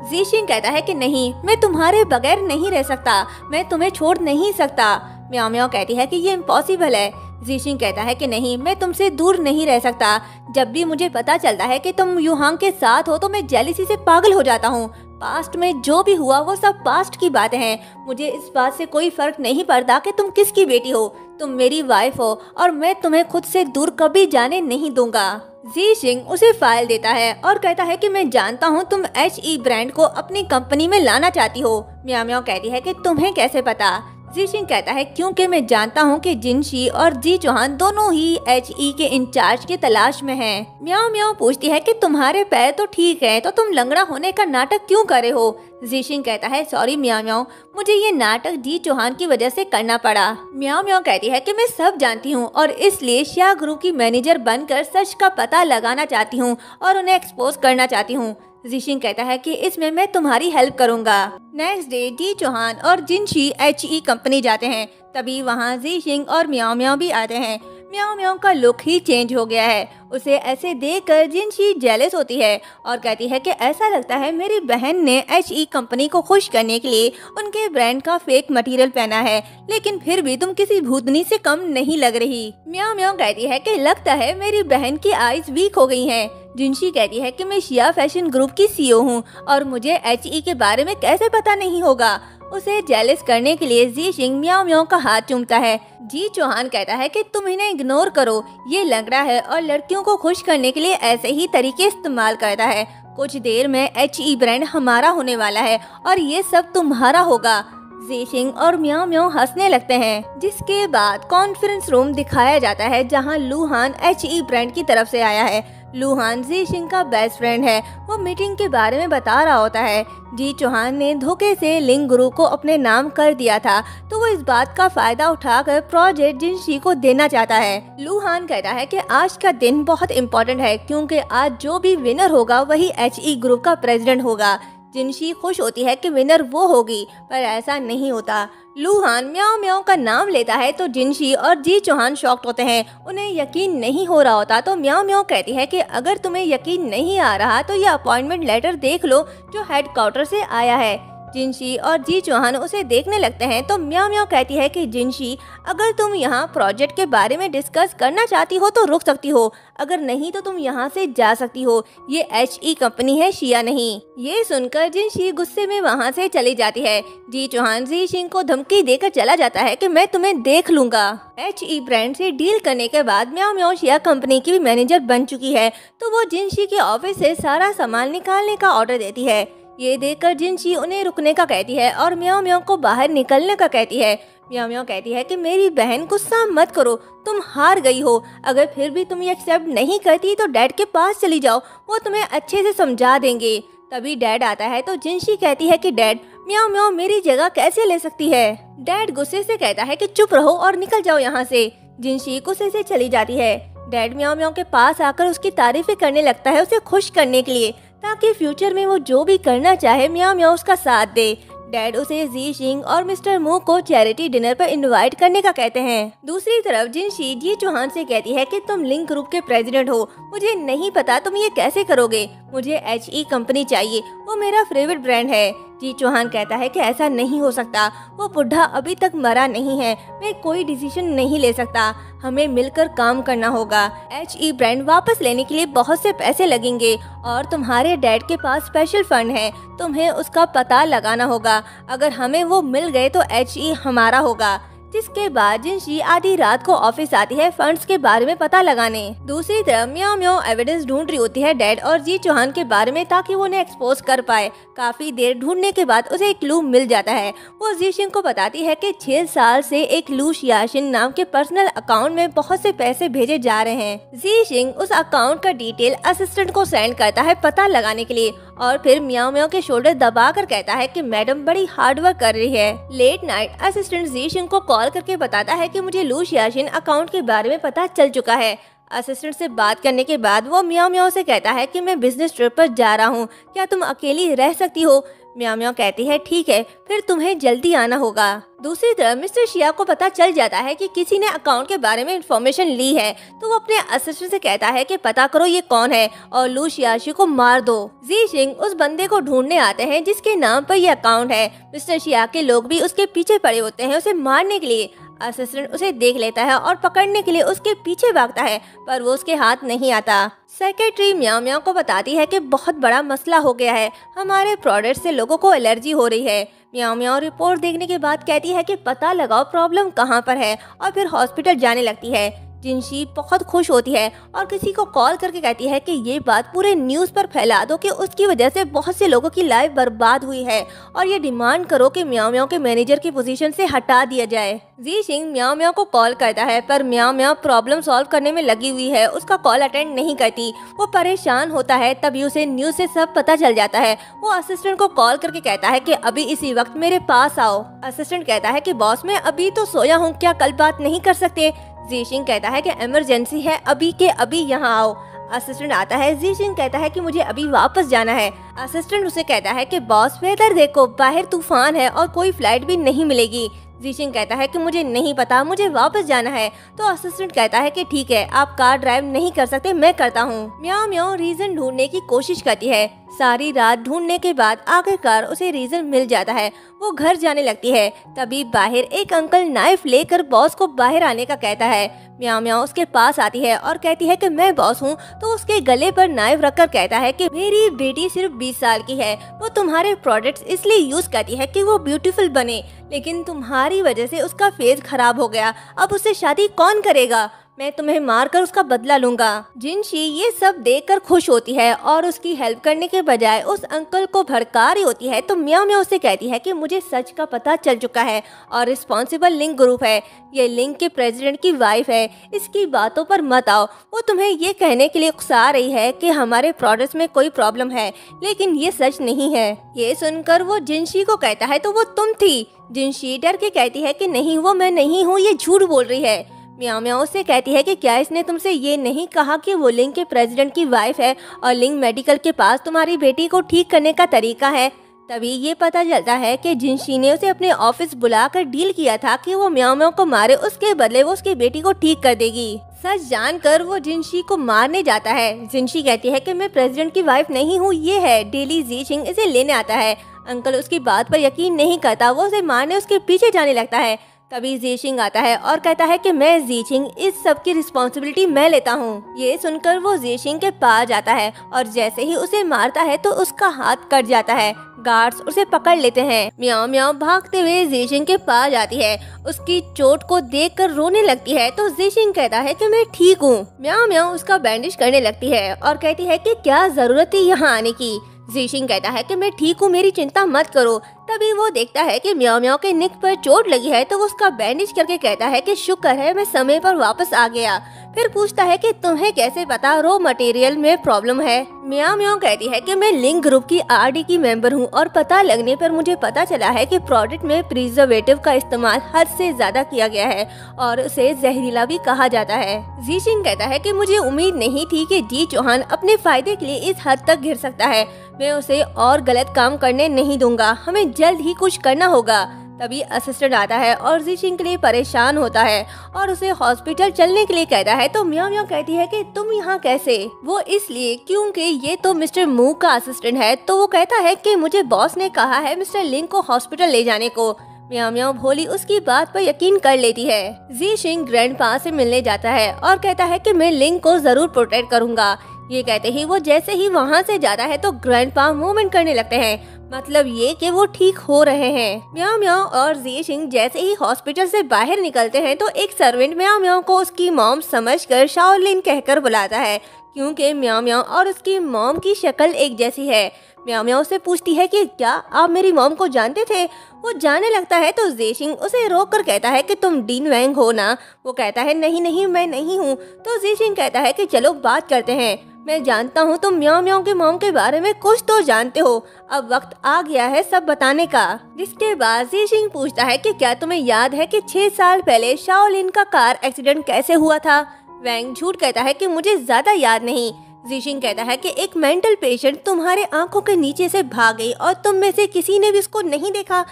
ज़ीशिंग कहता है कि नहीं, मैं तुम्हारे बगैर नहीं रह सकता, मैं तुम्हें छोड़ नहीं सकता। म्याओ म्याओ कहती है कि ये इम्पॉसिबल है। ज़ीशिंग कहता है कि नहीं, मैं तुमसे दूर नहीं रह सकता। जब भी मुझे पता चलता है कि तुम यूहांग के साथ हो तो मैं जेलिसी से पागल हो जाता हूँ। पास्ट में जो भी हुआ वो सब पास्ट की बातें हैं। मुझे इस बात से कोई फर्क नहीं पड़ता कि तुम किसकी बेटी हो, तुम मेरी वाइफ हो और मैं तुम्हें खुद से दूर कभी जाने नहीं दूंगा। ज़ीशिंग उसे फाइल देता है और कहता है कि मैं जानता हूँ तुम HE ब्रांड को अपनी कंपनी में लाना चाहती हो। म्याओ म्याओ कहती है कि तुम्हें कैसे पता। ज़ीशिंग कहता है क्योंकि मैं जानता हूँ कि जिनशी और जी चौहान दोनों ही HE के इंचार्ज की तलाश में हैं। म्याओ म्याओ पूछती है कि तुम्हारे पैर तो ठीक है, तो तुम लंगड़ा होने का नाटक क्यों कर रहे हो। ज़ीशिंग कहता है सॉरी म्याओ म्याओ, मुझे ये नाटक जी चौहान की वजह से करना पड़ा। म्याओ म्याओ कहती है कि मैं सब जानती हूँ और इसलिए शिया ग्रुप की मैनेजर बनकर सच का पता लगाना चाहती हूँ और उन्हें एक्सपोज करना चाहती हूँ। ज़ीशिंग कहता है कि इसमें मैं तुम्हारी हेल्प करूंगा। नेक्स्ट डे जी चौहान और जिनशी HE कंपनी जाते हैं। तभी वहाँ ज़ीशिंग और म्याओ म्याओ भी आते हैं। म्याओ म्याओ का लुक ही चेंज हो गया है। उसे ऐसे देखकर जिनशी जेलस होती है और कहती है कि ऐसा लगता है मेरी बहन ने HE कंपनी को खुश करने के लिए उनके ब्रांड का फेक मटेरियल पहना है, लेकिन फिर भी तुम किसी भूतनी से कम नहीं लग रही। म्याओ म्याओ कहती है कि लगता है मेरी बहन की आईज वीक हो गई हैं। जिनशी कहती है कि मैं शिया फैशन ग्रुप की CEO हूँ और मुझे HE के बारे में कैसे पता नहीं होगा। उसे जेलस करने के लिए ज़ीशिंग म्याओ म्याओ का हाथ चूमता है। जी चौहान कहता है कि तुम इन्हें इग्नोर करो, ये लंगड़ा है और लड़कियों को खुश करने के लिए ऐसे ही तरीके इस्तेमाल करता है। कुछ देर में HE ब्रांड हमारा होने वाला है और ये सब तुम्हारा होगा। ज़ीशिंग और म्याओ म्याओ हंसने लगते हैं, जिसके बाद कॉन्फ्रेंस रूम दिखाया जाता है जहां लूहान HE ब्रांड की तरफ से आया है। लूहान ज़ीशिंग का बेस्ट फ्रेंड है। वो मीटिंग के बारे में बता रहा होता है। जी चौहान ने धोखे से लिंग गुरु को अपने नाम कर दिया था, तो वो इस बात का फायदा उठाकर प्रोजेक्ट जिनशी को देना चाहता है। लूहान कहता है कि आज का दिन बहुत इम्पोर्टेंट है क्योंकि आज जो भी विनर होगा वही HE ग्रुप का प्रेसिडेंट होगा। जिनशी खुश होती है कि विनर वो होगी, पर ऐसा नहीं होता। लूहान म्याओ म्याओ का नाम लेता है तो जिनशी और जी चौहान शॉक्ड होते हैं। उन्हें यकीन नहीं हो रहा होता तो म्याओ म्याओ कहती है कि अगर तुम्हें यकीन नहीं आ रहा तो ये अपॉइंटमेंट लेटर देख लो जो हेडक्वार्टर से आया है। जिनशी और जी चौहान उसे देखने लगते हैं तो म्याओ म्याओ कहती है कि जिनशी, अगर तुम यहाँ प्रोजेक्ट के बारे में डिस्कस करना चाहती हो तो रुक सकती हो, अगर नहीं तो तुम यहाँ से जा सकती हो। ये HE कंपनी है, शिया नहीं। ये सुनकर जिनशी गुस्से में वहाँ से चली जाती है। जी चौहान ज़ीशिंग को धमकी देकर चला जाता है कि मैं तुम्हें देख लूंगा। HE ब्रांड से डील करने के बाद म्याओ म्याओ शिया कंपनी की भी मैनेजर बन चुकी है, तो वो जिनशी के ऑफिस से सारा सामान निकालने का ऑर्डर देती है। ये देखकर जिनशी उन्हें रुकने का कहती है और म्याओ म्याओ को बाहर निकलने का कहती है। म्याओ म्याओ कहती है कि मेरी बहन गुस्सा मत करो, तुम हार गई हो। अगर फिर भी तुम ये एक्सेप्ट नहीं करती तो डैड के पास चली जाओ, वो तुम्हें अच्छे से समझा देंगे। तभी डैड आता है तो जिनशी कहती है कि डैड, म्याओ म्याओ मेरी जगह कैसे ले सकती है। डैड गुस्से से कहता है कि चुप रहो और निकल जाओ यहाँ से। जिनशी गुस्से से चली जाती है। डैड म्याओ म्याओ के पास आकर उसकी तारीफें करने लगता है, उसे खुश करने के लिए, ताकि फ्यूचर में वो जो भी करना चाहे म्याओ म्याओ उसका साथ दे। डैड उसे जी शिंग और मिस्टर मू को चैरिटी डिनर पर इनवाइट करने का कहते हैं। दूसरी तरफ जिनशी जी चौहान से कहती है कि तुम लिंक ग्रुप के प्रेसिडेंट हो, मुझे नहीं पता तुम ये कैसे करोगे, मुझे HE कंपनी चाहिए, वो मेरा फेवरेट ब्रांड है। जी चौहान कहता है कि ऐसा नहीं हो सकता, वो बुढ़ा अभी तक मरा नहीं है, मैं कोई डिसीजन नहीं ले सकता, हमें मिलकर काम करना होगा। HE ब्रांड वापस लेने के लिए बहुत से पैसे लगेंगे और तुम्हारे डैड के पास स्पेशल फंड है, तुम्हें उसका पता लगाना होगा, अगर हमें वो मिल गए तो HE हमारा होगा। जिसके बाद जिनशी आधी रात को ऑफिस आती है फंड्स के बारे में पता लगाने। दूसरी तरफ म्याओ म्याओ एविडेंस ढूंढ रही होती है डैड और जी चौहान के बारे में ताकि वो उन्हें एक्सपोज कर पाए। काफी देर ढूंढने के बाद उसे एक क्लू मिल जाता है। वो जी शिंग को बताती है कि 6 साल से एक लू शियाशिन नाम के पर्सनल अकाउंट में बहुत से पैसे भेजे जा रहे हैं। जी शिंग उस अकाउंट का डिटेल असिस्टेंट को सेंड करता है पता लगाने के लिए और फिर म्याओ म्याओ के शोल्डर दबाकर कहता है कि मैडम बड़ी हार्ड वर्क कर रही है। लेट नाइट असिस्टेंट जी शिंग को कॉल करके बताता है कि मुझे लू शियाशिन अकाउंट के बारे में पता चल चुका है। असिस्टेंट से बात करने के बाद वो म्याओ म्याओ से कहता है कि मैं बिजनेस ट्रिप पर जा रहा हूँ, क्या तुम अकेली रह सकती हो। म्याओ म्याओ कहती है ठीक है, फिर तुम्हें जल्दी आना होगा। दूसरी तरफ मिस्टर शिया को पता चल जाता है कि किसी ने अकाउंट के बारे में इंफॉर्मेशन ली है, तो वो अपने असिस्टेंट से कहता है कि पता करो ये कौन है और लू शियाशी को मार दो। जी शिंग उस बंदे को ढूंढने आते हैं जिसके नाम पर ये अकाउंट है। मिस्टर शिया के लोग भी उसके पीछे पड़े होते हैं उसे मारने के लिए। असिस्टेंट उसे देख लेता है और पकड़ने के लिए उसके पीछे भागता है, पर वो उसके हाथ नहीं आता। सेक्रेटरी म्याओ म्याओ को बताती है कि बहुत बड़ा मसला हो गया है, हमारे प्रोडक्ट से लोगों को एलर्जी हो रही है। म्याओ म्याओ रिपोर्ट देखने के बाद कहती है कि पता लगाओ प्रॉब्लम कहाँ पर है और फिर हॉस्पिटल जाने लगती है। जिनशी बहुत खुश होती है और किसी को कॉल करके कहती है कि ये बात पूरे न्यूज़ पर फैला दो कि उसकी वजह से बहुत से लोगों की लाइफ बर्बाद हुई है और ये डिमांड करो कि म्याओ म्याओ के मैनेजर की पोजीशन से हटा दिया जाए। जी शिंग म्याओ म्याओ को कॉल करता है पर म्याओ म्याओ प्रॉब्लम सॉल्व करने में लगी हुई है, उसका कॉल अटेंड नहीं करती। वो परेशान होता है, तभी उसे न्यूज़ से सब पता चल जाता है। वो असिस्टेंट को कॉल करके कहता है कि अभी इसी वक्त मेरे पास आओ। असिस्टेंट कहता है कि बॉस मैं अभी तो सोया हूँ, क्या कल बात नहीं कर सकते। जी शिंग कहता है कि इमरजेंसी है, अभी के अभी यहाँ आओ। असिस्टेंट आता है। जी शिंग कहता है कि मुझे अभी वापस जाना है। असिस्टेंट उसे कहता है कि बॉस वेदर देखो, बाहर तूफान है और कोई फ्लाइट भी नहीं मिलेगी। जी शिंग कहता है कि मुझे नहीं पता, मुझे वापस जाना है। तो असिस्टेंट कहता है कि ठीक है, आप कार ड्राइव नहीं कर सकते, मैं करता हूँ। म्याओ म्याओ रीजन ढूंढने की कोशिश करती है। सारी रात ढूंढने के बाद आखिरकार उसे रीजन मिल जाता है। वो घर जाने लगती है, तभी बाहर एक अंकल नाइफ लेकर बॉस को बाहर आने का कहता है। म्याओ म्याओ उसके पास आती है और कहती है कि मैं बॉस हूँ, तो उसके गले पर नाइफ रखकर कहता है कि मेरी बेटी सिर्फ 20 साल की है, वो तुम्हारे प्रोडक्ट्स इसलिए यूज करती है कि वो ब्यूटीफुल बने, लेकिन तुम्हारी वजह से उसका फेस खराब हो गया, अब उससे शादी कौन करेगा, मैं तुम्हें मारकर उसका बदला लूंगा। जिनशी ये सब देखकर खुश होती है और उसकी हेल्प करने के बजाय उस अंकल को भड़का रही होती है। तो म्याओ म्याओ उसे कहती है कि मुझे सच का पता चल चुका है और रिस्पॉन्सिबल लिंक ग्रुप है, ये लिंक के प्रेसिडेंट की वाइफ है, इसकी बातों पर मत आओ। वो तुम्हें ये कहने के लिए उकसा रही है कि हमारे प्रोडक्ट्स में कोई प्रॉब्लम है, लेकिन ये सच नहीं है। ये सुनकर वो जिनशी को कहता है तो वो तुम थी। जिनशी डर के कहती है कि नहीं, वो मैं नहीं हूँ, ये झूठ बोल रही है। म्याओ म्याओ से कहती है कि क्या इसने तुमसे ये नहीं कहा कि वो लिंक के प्रेसिडेंट की वाइफ है और लिंक मेडिकल के पास तुम्हारी बेटी को ठीक करने का तरीका है। तभी ये पता चलता है कि जिनशी ने उसे अपने ऑफिस बुलाकर डील किया था कि वो म्याओ म्याओ को मारे, उसके बदले वो उसकी बेटी को ठीक कर देगी। सच जानकर वो जिनशी को मारने जाता है। जिनशी कहती है कि मैं प्रेसिडेंट की वाइफ नहीं हूँ, ये है। डेली जी शिंग इसे लेने आता है। अंकल उसकी बात पर यकीन नहीं करता, वो उसे मारने उसके पीछे जाने लगता है। तभी जी शिंग आता है और कहता है कि मैं जी शिंग, इस सब की रिस्पॉन्सिबिलिटी मैं लेता हूँ। ये सुनकर वो जी शिंग के पास जाता है और जैसे ही उसे मारता है तो उसका हाथ कट जाता है। गार्ड्स उसे पकड़ लेते हैं। म्याओ म्याओ भागते हुए जी शिंग के पास जाती है, उसकी चोट को देखकर रोने लगती है। तो जी शिंग कहता है कि मैं ठीक हूँ। म्याओ म्याओ उसका बैंडेज करने लगती है और कहती है कि क्या जरूरत है यहाँ आने की। जी शिंग कहता है कि मैं ठीक हूँ, मेरी चिंता मत करो। तभी वो देखता है कि म्याओ म्याओ के निक पर चोट लगी है, तो वो उसका बैंडेज करके कहता है कि शुक्र है मैं समय पर वापस आ गया। फिर पूछता है कि तुम्हें कैसे पता रॉ मटेरियल में प्रॉब्लम है। म्याओ म्याओ कहती है कि मैं लिंक ग्रुप की RD की मेंबर हूँ और पता लगने पर मुझे पता चला है कि प्रोडक्ट में प्रिजर्वेटिव का इस्तेमाल हद से ज्यादा किया गया है और उसे जहरीला भी कहा जाता है। जी शिंग कहता है कि मुझे उम्मीद नहीं थी कि जी चौहान अपने फायदे के लिए इस हद तक घिर सकता है। मैं उसे और गलत काम करने नहीं दूंगा, हमें जल्द ही कुछ करना होगा। तभी असिस्टेंट आता है और जीशिंग के लिए परेशान होता है और उसे हॉस्पिटल चलने के लिए कहता है। तो म्याओ म्याओ कहती है कि तुम यहाँ कैसे? वो इसलिए क्योंकि ये तो मिस्टर मू का असिस्टेंट है। तो वो कहता है कि मुझे बॉस ने कहा है मिस्टर लिंग को हॉस्पिटल ले जाने को। म्याओ म्याओ भोली उसकी बात पर यकीन कर लेती है। जीशिंग ग्रैंडपा से मिलने जाता है और कहता है कि मैं लिंग को जरूर प्रोटेक्ट करूंगा। ये कहते ही वो जैसे ही वहाँ से जाता है तो ग्रैंडपा मूवमेंट करने लगते हैं, मतलब ये कि वो ठीक हो रहे हैं। म्याओ म्याओ और जीशिंग जैसे ही हॉस्पिटल से बाहर निकलते हैं तो एक सर्वेंट म्याओ म्याओ को उसकी मॉम समझकर शाओलिन कहकर बुलाता है, क्योंकि म्याओ म्याओ और उसकी मॉम की शक्ल एक जैसी है। म्याओ म्याओ से पूछती है कि क्या आप मेरी मॉम को जानते थे? वो जाने लगता है तो जीशिंग उसे रोक कर कहता है कि तुम डीन वैंग हो ना? वो कहता है नहीं नहीं मैं नहीं हूँ। तो जीशिंग कहता है कि चलो बात करते हैं, मैं जानता हूँ तुम म्याओ म्याओ के मॉम के बारे में कुछ तो जानते हो, अब वक्त आ गया है सब बताने का। जिसके बाद जीशिंग पूछता है कि क्या तुम्हें याद है कि 6 साल पहले शाओलिन का कार एक्सीडेंट कैसे हुआ था? वैंग झूठ कहता है कि मुझे ज्यादा याद नहीं। जीशिंग कहता है कि एक मेंटल पेशेंट तुम्हारे आंखों के नीचे से भाग गई और तुम में से किसी ने भी उसको नहीं देखा।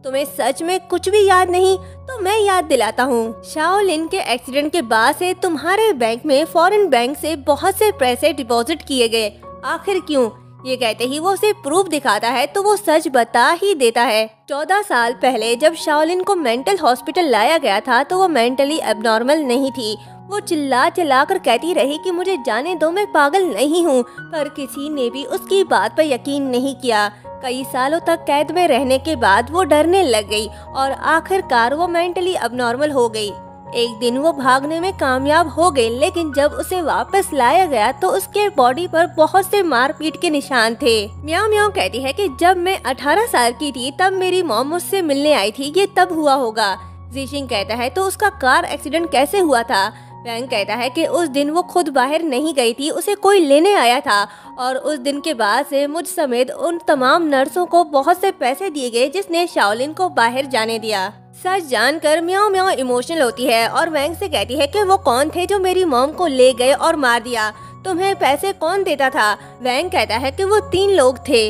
तुम्हें सच में कुछ भी याद नहीं? तो मैं याद दिलाता हूँ। शाओलिन के एक्सीडेंट के बाद से तुम्हारे बैंक में फॉरेन बैंक से बहुत से पैसे डिपॉजिट किए गए, आखिर क्यों? ये कहते ही वो उसे प्रूफ दिखाता है तो वो सच बता ही देता है। 14 साल पहले जब शाओलिन को मेंटल हॉस्पिटल लाया गया था तो वो मेंटली एबनॉर्मल नहीं थी। वो चिल्ला चिल्ला कर कहती रही कि मुझे जाने दो, मैं पागल नहीं हूँ, पर किसी ने भी उसकी बात पर यकीन नहीं किया। कई सालों तक कैद में रहने के बाद वो डरने लग गई और आखिरकार वो मेंटली अबनॉर्मल हो गई। एक दिन वो भागने में कामयाब हो गई, लेकिन जब उसे वापस लाया गया तो उसके बॉडी पर बहुत से मारपीट के निशान थे। म्याओ म्याओ कहती है कि जब मैं 18 साल की थी तब मेरी मॉम मुझसे मिलने आई थी, ये तब हुआ होगा। जीशिंग कहता है तो उसका कार एक्सीडेंट कैसे हुआ था? वैंग कहता है कि उस दिन वो खुद बाहर नहीं गई थी, उसे कोई लेने आया था और उस दिन के बाद से मुझ समेत उन तमाम नर्सों को बहुत से पैसे दिए गए जिसने शाओलिन को बाहर जाने दिया। सच जानकर म्याओ म्याओ इमोशनल होती है और वैंग से कहती है कि वो कौन थे जो मेरी मॉम को ले गए और मार दिया? तुम्हें पैसे कौन देता था? वैंग कहता है कि वो 3 लोग थे।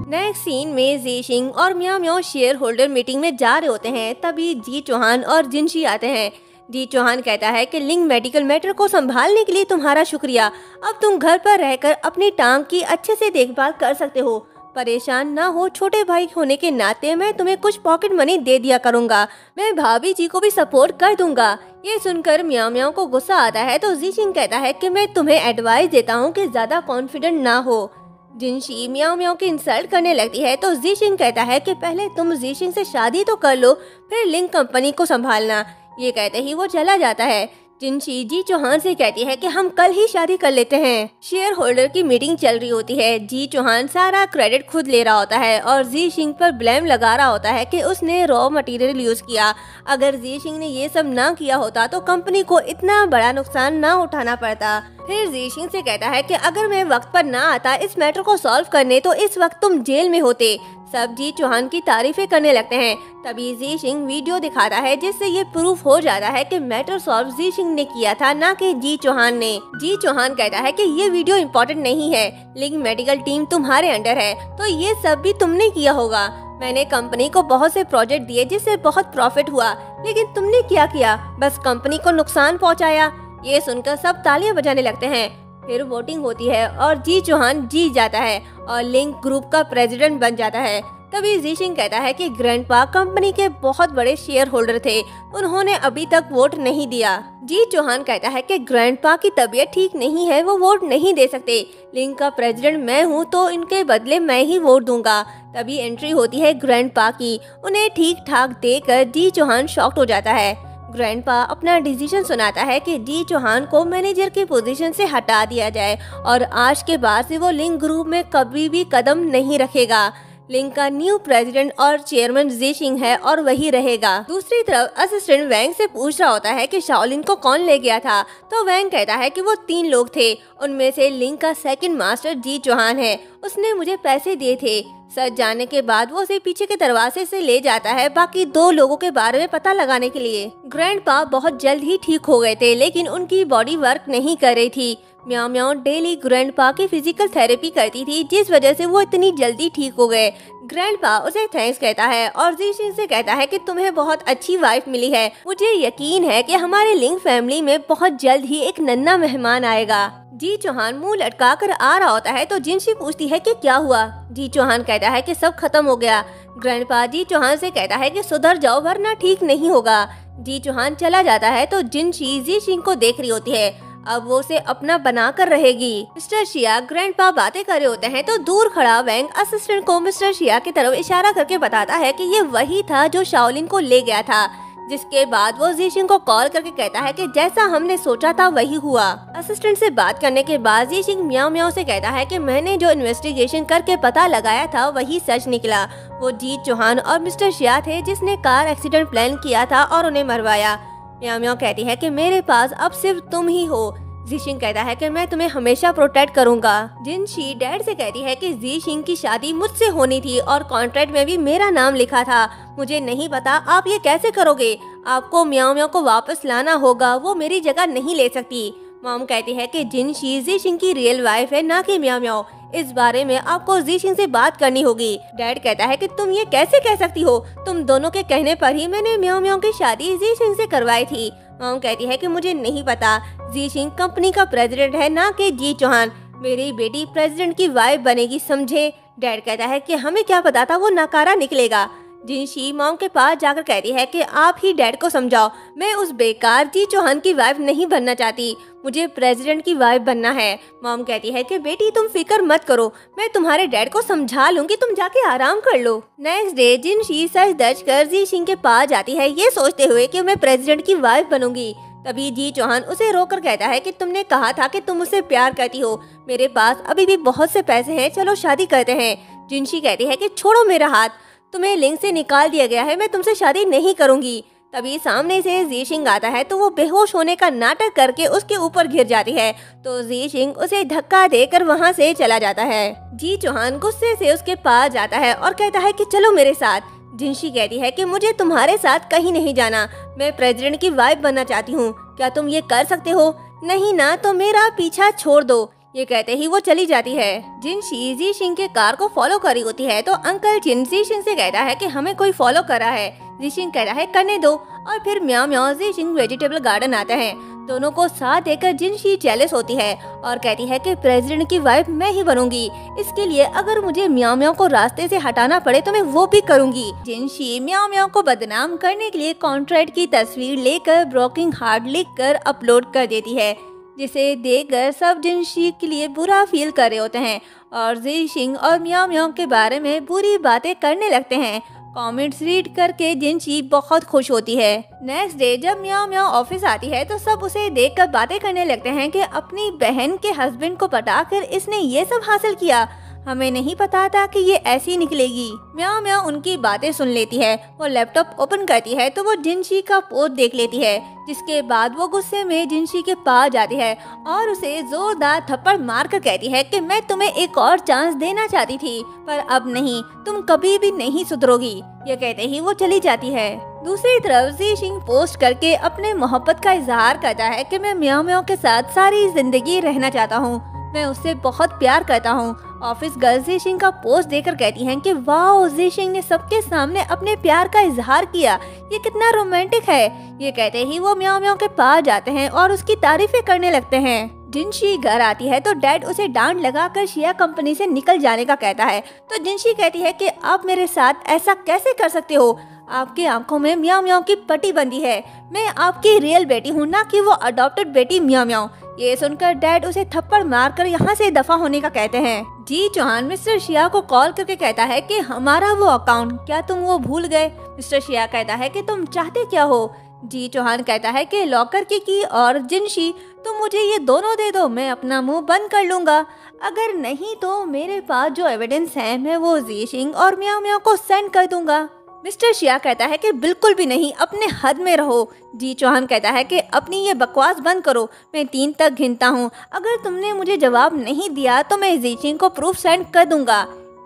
नेक्स्ट सीन में जीशिंग और म्याओ म्याओ शेयर होल्डर मीटिंग में जा रहे होते हैं। तभी जी चौहान और जिनशी आते हैं। जी चौहान कहता है कि लिंग मेडिकल मैटर को संभालने के लिए तुम्हारा शुक्रिया, अब तुम घर पर रहकर अपनी टांग की अच्छे से देखभाल कर सकते हो। परेशान ना हो, छोटे भाई होने के नाते मैं तुम्हें कुछ पॉकेट मनी दे दिया करूंगा, मैं भाभी जी को भी सपोर्ट कर दूंगा। ये सुनकर म्याओ म्याओ को गुस्सा आता है तो जीशिंग कहता है कि मैं तुम्हें एडवाइस देता हूँ कि ज्यादा कॉन्फिडेंट ना हो। जिनशी म्याओ म्याओ की इंसल्ट करने लगती है तो जीशिंग कहता है कि पहले तुम जीशिंग से शादी तो कर लो, फिर लिंग कंपनी को संभालना। ये कहते ही वो चला जाता है। जिनशी जी चौहान से कहती है कि हम कल ही शादी कर लेते हैं। शेयर होल्डर की मीटिंग चल रही होती है। जी चौहान सारा क्रेडिट खुद ले रहा होता है और जीशिंग पर ब्लेम लगा रहा होता है कि उसने रॉ मटेरियल यूज किया। अगर जीशिंग ने ये सब ना किया होता तो कंपनी को इतना बड़ा नुकसान ना उठाना पड़ता। फिर जीशिंग से कहता है कि अगर मैं वक्त पर ना आता इस मैटर को सॉल्व करने तो इस वक्त तुम जेल में होते। सब जी चौहान की तारीफें करने लगते हैं। तभी जीशिंग वीडियो दिखाता है जिससे ये प्रूफ हो जाता है कि मैटर सॉल्व जीशिंग ने किया था, ना कि जी चौहान ने। जी चौहान कहता है कि ये वीडियो इम्पोर्टेंट नहीं है, लिंग मेडिकल टीम तुम्हारे अंडर है तो ये सब भी तुमने किया होगा। मैंने कंपनी को बहुत से प्रोजेक्ट दिए जिससे बहुत प्रॉफिट हुआ, लेकिन तुमने क्या किया? बस कंपनी को नुकसान पहुँचाया। ये सुनकर सब तालियां बजाने लगते हैं। फिर वोटिंग होती है और जी चौहान जीत जाता है और लिंक ग्रुप का प्रेसिडेंट बन जाता है। तभी जीशिंग कहता है कि ग्रैंडपा कंपनी के बहुत बड़े शेयर होल्डर थे, उन्होंने अभी तक वोट नहीं दिया। जी चौहान कहता है कि ग्रैंडपा की तबीयत ठीक नहीं है, वो वोट नहीं दे सकते। लिंक का प्रेसिडेंट मैं हूँ तो इनके बदले मैं ही वोट दूंगा। तभी एंट्री होती है ग्रैंडपा की। उन्हें ठीक ठाक देकर जी चौहान शॉक्ड हो जाता है। ग्रैंडपा अपना डिसीजन सुनाता है कि जी चौहान को मैनेजर की पोजीशन से हटा दिया जाए और आज के बाद से वो लिंक ग्रुप में कभी भी कदम नहीं रखेगा। लिंक का न्यू प्रेसिडेंट और चेयरमैन जीशिंग है और वही रहेगा। दूसरी तरफ असिस्टेंट वैंग से पूछ रहा होता है कि शाओलिन को कौन ले गया था, तो वैंग कहता है कि वो 3 लोग थे, उनमें से लिंक का सेकंड मास्टर जी चौहान है। उसने मुझे पैसे दिए थे। सच जानने के बाद वो उसे पीछे के दरवाजे से ले जाता है बाकी 2 लोगों के बारे में पता लगाने के लिए। ग्रैंडपा बहुत जल्द ही ठीक हो गए थे, लेकिन उनकी बॉडी वर्क नहीं कर रही थी। म्याओ म्याओ डेली ग्रैंडपा की फिजिकल थेरेपी करती थी, जिस वजह से वो इतनी जल्दी ठीक हो गए। ग्रैंडपा उसे थैंक्स कहता है और ज़ीशिंग से कहता है कि तुम्हें बहुत अच्छी वाइफ मिली है। मुझे यकीन है कि हमारे लिंग फैमिली में बहुत जल्द ही एक नन्हा मेहमान आएगा। जी चौहान मुंह लटका कर आ रहा होता है तो जिनशी पूछती है कि क्या हुआ। जी चौहान कहता है कि सब खत्म हो गया। ग्रैंडपा जी चौहान से कहता है कि सुधर जाओ वरना ठीक नहीं होगा। जी चौहान चला जाता है तो जिनशी ज़ीशिंग को देख रही होती है। अब वो उसे अपना बना कर रहेगी। मिस्टर शिया ग्रैंडपा बातें कर रहे होते हैं तो दूर खड़ा वैंग असिस्टेंट को मिस्टर शिया की तरफ इशारा करके बताता है कि ये वही था जो शाओलिन को ले गया था। जिसके बाद वो ज़ीशिंग को कॉल करके कहता है कि जैसा हमने सोचा था वही हुआ। असिस्टेंट से बात करने के बाद ज़ीशिंग म्याओ म्याओ से कहता है कि मैंने जो इन्वेस्टिगेशन करके पता लगाया था वही सच निकला। वो जीत चौहान और मिस्टर शिया थे जिसने कार एक्सीडेंट प्लान किया था और उन्हें मरवाया। म्याओ म्याओ कहती है कि मेरे पास अब सिर्फ तुम ही हो। ज़ीशिंग कहता है कि मैं तुम्हें हमेशा प्रोटेक्ट करूंगा। जिनशी डैड से कहती है कि ज़ीशिंग की शादी मुझसे होनी थी और कॉन्ट्रैक्ट में भी मेरा नाम लिखा था। मुझे नहीं पता आप ये कैसे करोगे। आपको म्याओ म्याओ को वापस लाना होगा, वो मेरी जगह नहीं ले सकती। मॉम कहती है कि जिनशी ज़ीशिंग की रियल वाइफ है, ना कि म्याओ म्याओ। इस बारे में आपको ज़ीशिंग से बात करनी होगी। डैड कहता है कि तुम ये कैसे कह सकती हो, तुम दोनों के कहने पर ही मैंने म्याओ म्याओ की शादी ज़ीशिंग से करवाई थी। मॉम कहती है कि मुझे नहीं पता, ज़ीशिंग कंपनी का प्रेसिडेंट है, ना कि जी चौहान। मेरी बेटी प्रेसिडेंट की वाइफ बनेगी, समझे। डैड कहता है कि हमें क्या पता था वो नकारा निकलेगा। जिनशी मॉम के पास जाकर कहती है कि आप ही डैड को समझाओ, मैं उस बेकार जी चौहान की वाइफ नहीं बनना चाहती, मुझे प्रेसिडेंट की वाइफ बनना है। मॉम कहती है कि बेटी तुम फिक्र मत करो, मैं तुम्हारे डैड को समझा लूंगी, तुम जाके आराम कर लो। नेक्स्ट डे जिनशी सच धज कर ज़ीशिंग के पास जाती है, ये सोचते हुए कि मैं प्रेसिडेंट की वाइफ बनूंगी। तभी जी चौहान उसे रोककर कहता है कि तुमने कहा था कि तुम उसे प्यार करती हो, मेरे पास अभी भी बहुत से पैसे हैं, चलो शादी करते हैं। जिनशी कहती है कि छोड़ो मेरा हाथ, तुम्हें लिंग से निकाल दिया गया है, मैं तुमसे शादी नहीं करूंगी। तभी सामने से ज़ीशिंग आता है तो वो बेहोश होने का नाटक करके उसके ऊपर गिर जाती है, तो ज़ीशिंग उसे धक्का देकर वहां से चला जाता है। जी चौहान गुस्से से उसके पास जाता है और कहता है कि चलो मेरे साथ। जिनशी कहती है कि मुझे तुम्हारे साथ कहीं नहीं जाना, मैं प्रेसिडेंट की वाइफ बनना चाहती हूँ, क्या तुम ये कर सकते हो? नहीं ना तो मेरा पीछा छोड़ दो। ये कहते ही वो चली जाती है। जिनशी ज़ीशिंग के कार को फॉलो करी होती है तो अंकल जिन ज़ीशिंग से कहता है कि हमें कोई फॉलो कर रहा है। ज़ीशिंग कहता है करने दो, और फिर म्याओ म्याओ ज़ीशिंग वेजिटेबल गार्डन आता है। दोनों को साथ देकर जिनशी जेलस होती है और कहती है कि प्रेसिडेंट की वाइफ मैं ही बनूंगी, इसके लिए अगर मुझे म्याओ म्याओ को रास्ते से हटाना पड़े तो मैं वो भी करूंगी। जिनशी म्याओ म्याओ को बदनाम करने के लिए कॉन्ट्रैक्ट की तस्वीर लेकर ब्रोकिंग हार्ट लिखकर अपलोड कर देती है, जिसे देखकर सब जिनशी के लिए बुरा फील कर रहे होते हैं और ज़ीशिंग और म्याओ म्याओ के बारे में बुरी बातें करने लगते हैं। कमेंट्स रीड करके जिनशी बहुत खुश होती है। नेक्स्ट डे जब म्याओ म्याओ ऑफिस आती है तो सब उसे देखकर बातें करने लगते हैं कि अपनी बहन के हस्बैंड को पटाकर इसने ये सब हासिल किया, हमें नहीं पता था कि ये ऐसी निकलेगी। म्याओ म्याओ उनकी बातें सुन लेती है। वो लैपटॉप ओपन करती है तो वो जिनशी का पोस्ट देख लेती है, जिसके बाद वो गुस्से में जिनशी के पास जाती है और उसे जोरदार थप्पड़ मार कर कहती है कि मैं तुम्हें एक और चांस देना चाहती थी, पर अब नहीं, तुम कभी भी नहीं सुधरोगी। ये कहते ही वो चली जाती है। दूसरी तरफ ज़ीशिंग पोस्ट करके अपने मोहब्बत का इजहार करता है कि मैं म्याओ म्याओ के साथ सारी जिंदगी रहना चाहता हूँ, मैं उससे बहुत प्यार करता हूँ। ऑफिस गर्ल ज़ीशिंग का पोस्ट देकर कहती हैं कि वाओ, ज़ीशिंग ने सबके सामने अपने प्यार का इजहार किया, ये कितना रोमांटिक है। ये कहते ही वो म्याओ म्याओ के पास जाते हैं और उसकी तारीफें करने लगते हैं। जिनशी घर आती है तो डैड उसे डांट लगाकर शिया कंपनी से निकल जाने का कहता है, तो जिनशी कहती है कि आप मेरे साथ ऐसा कैसे कर सकते हो, आपकी आंखों में म्याओ म्याओ की पट्टी बंदी है, मैं आपकी रियल बेटी हूँ, ना कि वो अडॉप्टेड बेटी म्याओ म्याओ। ये सुनकर डैड उसे थप्पड़ मारकर यहाँ से दफा होने का कहते हैं। जी चौहान मिस्टर शिया को कॉल करके कहता है कि हमारा वो अकाउंट, क्या तुम वो भूल गए? मिस्टर शिया कहता है कि तुम चाहते क्या हो? जी चौहान कहता है कि लॉकर की और जिनशी, तुम मुझे ये दोनों दे दो, मैं अपना मुंह बंद कर लूंगा, अगर नहीं तो मेरे पास जो एविडेंस है मैं वो ज़ीशिंग और म्याओ म्याओ को सेंड कर दूंगा। मिस्टर शिया कहता है कि बिल्कुल भी नहीं, अपने हद में रहो। जी चौहान कहता है कि अपनी ये बकवास बंद करो, मैं 3 तक गिनता हूँ, अगर तुमने मुझे जवाब नहीं दिया तो मैं जीशिंग को प्रूफ सेंड कर दूंगा।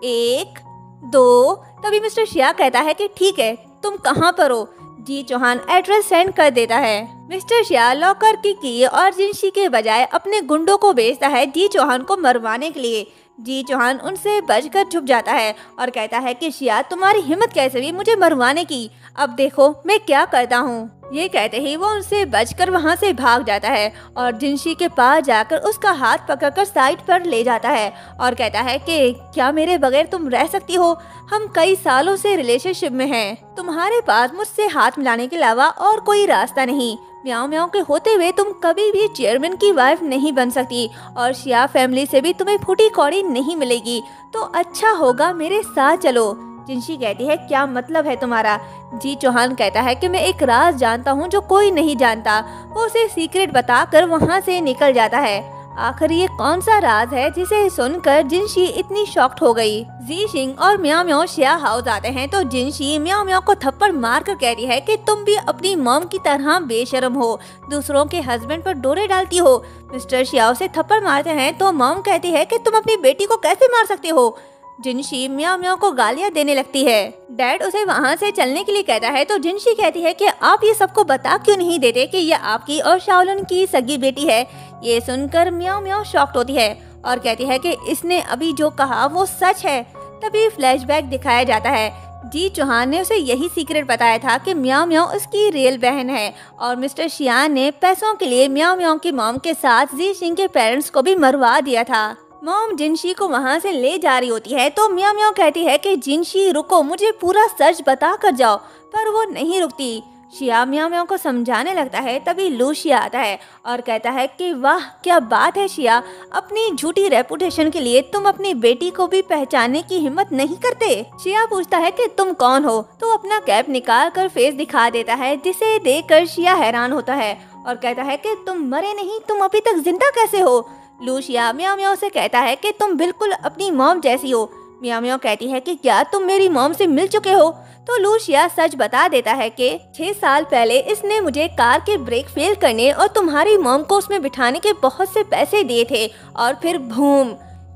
1, 2। तभी मिस्टर शिया कहता है कि ठीक है, तुम कहाँ पर हो? जी चौहान एड्रेस सेंड कर देता है। मिस्टर शिया लॉकर की और जिनशी के बजाय अपने गुंडों को भेजता है जी चौहान को मरवाने के लिए। जी चौहान उनसे बचकर छुप जाता है और कहता है कि शिया, तुम्हारी हिम्मत कैसे हुई मुझे मरवाने की? अब देखो मैं क्या करता हूँ। ये कहते ही वो उनसे बचकर वहाँ से भाग जाता है और जिनशी के पास जाकर उसका हाथ पकड़कर साइड पर ले जाता है और कहता है कि क्या मेरे बगैर तुम रह सकती हो? हम कई सालों से रिलेशनशिप में हैं, तुम्हारे पास मुझसे हाथ मिलाने के अलावा और कोई रास्ता नहीं। म्याओ म्याओ के होते हुए तुम कभी भी चेयरमैन की वाइफ नहीं बन सकती और शिया फैमिली से भी तुम्हें फूटी कौड़ी नहीं मिलेगी, तो अच्छा होगा मेरे साथ चलो। जिनशी कहती है क्या मतलब है तुम्हारा? जी चौहान कहता है कि मैं एक राज जानता हूँ जो कोई नहीं जानता। वो उसे सीक्रेट बताकर वहाँ से निकल जाता है। आखिर ये कौन सा राज है जिसे सुनकर जिनशी इतनी शॉक्ड हो गई। जीशिंग और म्याओ म्याओ शिया हाउस आते हैं तो जिनशी म्याओ म्याओ को थप्पड़ मारकर कहती है कि तुम भी अपनी मॉम की तरह बेशर्म हो, दूसरों के हस्बैंड पर डोरे डालती हो। मिस्टर शिया उसे थप्पड़ मारते हैं तो मॉम कहती है कि तुम अपनी बेटी को कैसे मार सकते हो। जिनशी म्याओ म्याओ को गालियां देने लगती है। डैड उसे वहाँ से चलने के लिए कहता है तो जिनशी कहती है कि आप ये सबको बता क्यों नहीं देते कि ये आपकी और शाओलिन की सगी बेटी है। ये सुनकर म्याओ म्याओ शॉक्ड होती है और कहती है कि इसने अभी जो कहा वो सच है। तभी फ्लैशबैक दिखाया जाता है। जी चौहान ने उसे यही सीक्रेट बताया था कि म्याओ म्याओ उसकी रियल बहन है और मिस्टर शिया ने पैसों के लिए म्याओ म्याओ की मॉम के साथ जीशिंग के पेरेंट्स को भी मरवा दिया था। मॉम जिनशी को वहाँ से ले जा रही होती है तो म्याओ म्याओ कहती है कि जिनशी रुको, मुझे पूरा सच बता कर जाओ, पर वो नहीं रुकती। शिया म्याओ म्याओ को समझाने लगता है। तभी लूशिया आता है और कहता है कि वाह क्या बात है शिया, अपनी झूठी रेपुटेशन के लिए तुम अपनी बेटी को भी पहचानने की हिम्मत नहीं करते। शिया पूछता है कि तुम कौन हो, तो अपना कैप निकाल कर फेस दिखा देता है, जिसे देखकर शिया हैरान होता है और कहता है कि तुम मरे नहीं, तुम अभी तक जिंदा कैसे हो? लूशिया म्याओ म्याओ से कहता है कि तुम बिल्कुल अपनी मॉम जैसी हो। म्याओ म्याओ कहती है कि क्या तुम मेरी मॉम से मिल चुके हो? तो लूशिया सच बता देता है कि 6 साल पहले इसने मुझे कार के ब्रेक फेल करने और तुम्हारी मॉम को उसमें बिठाने के बहुत से पैसे दिए थे और फिर भूम,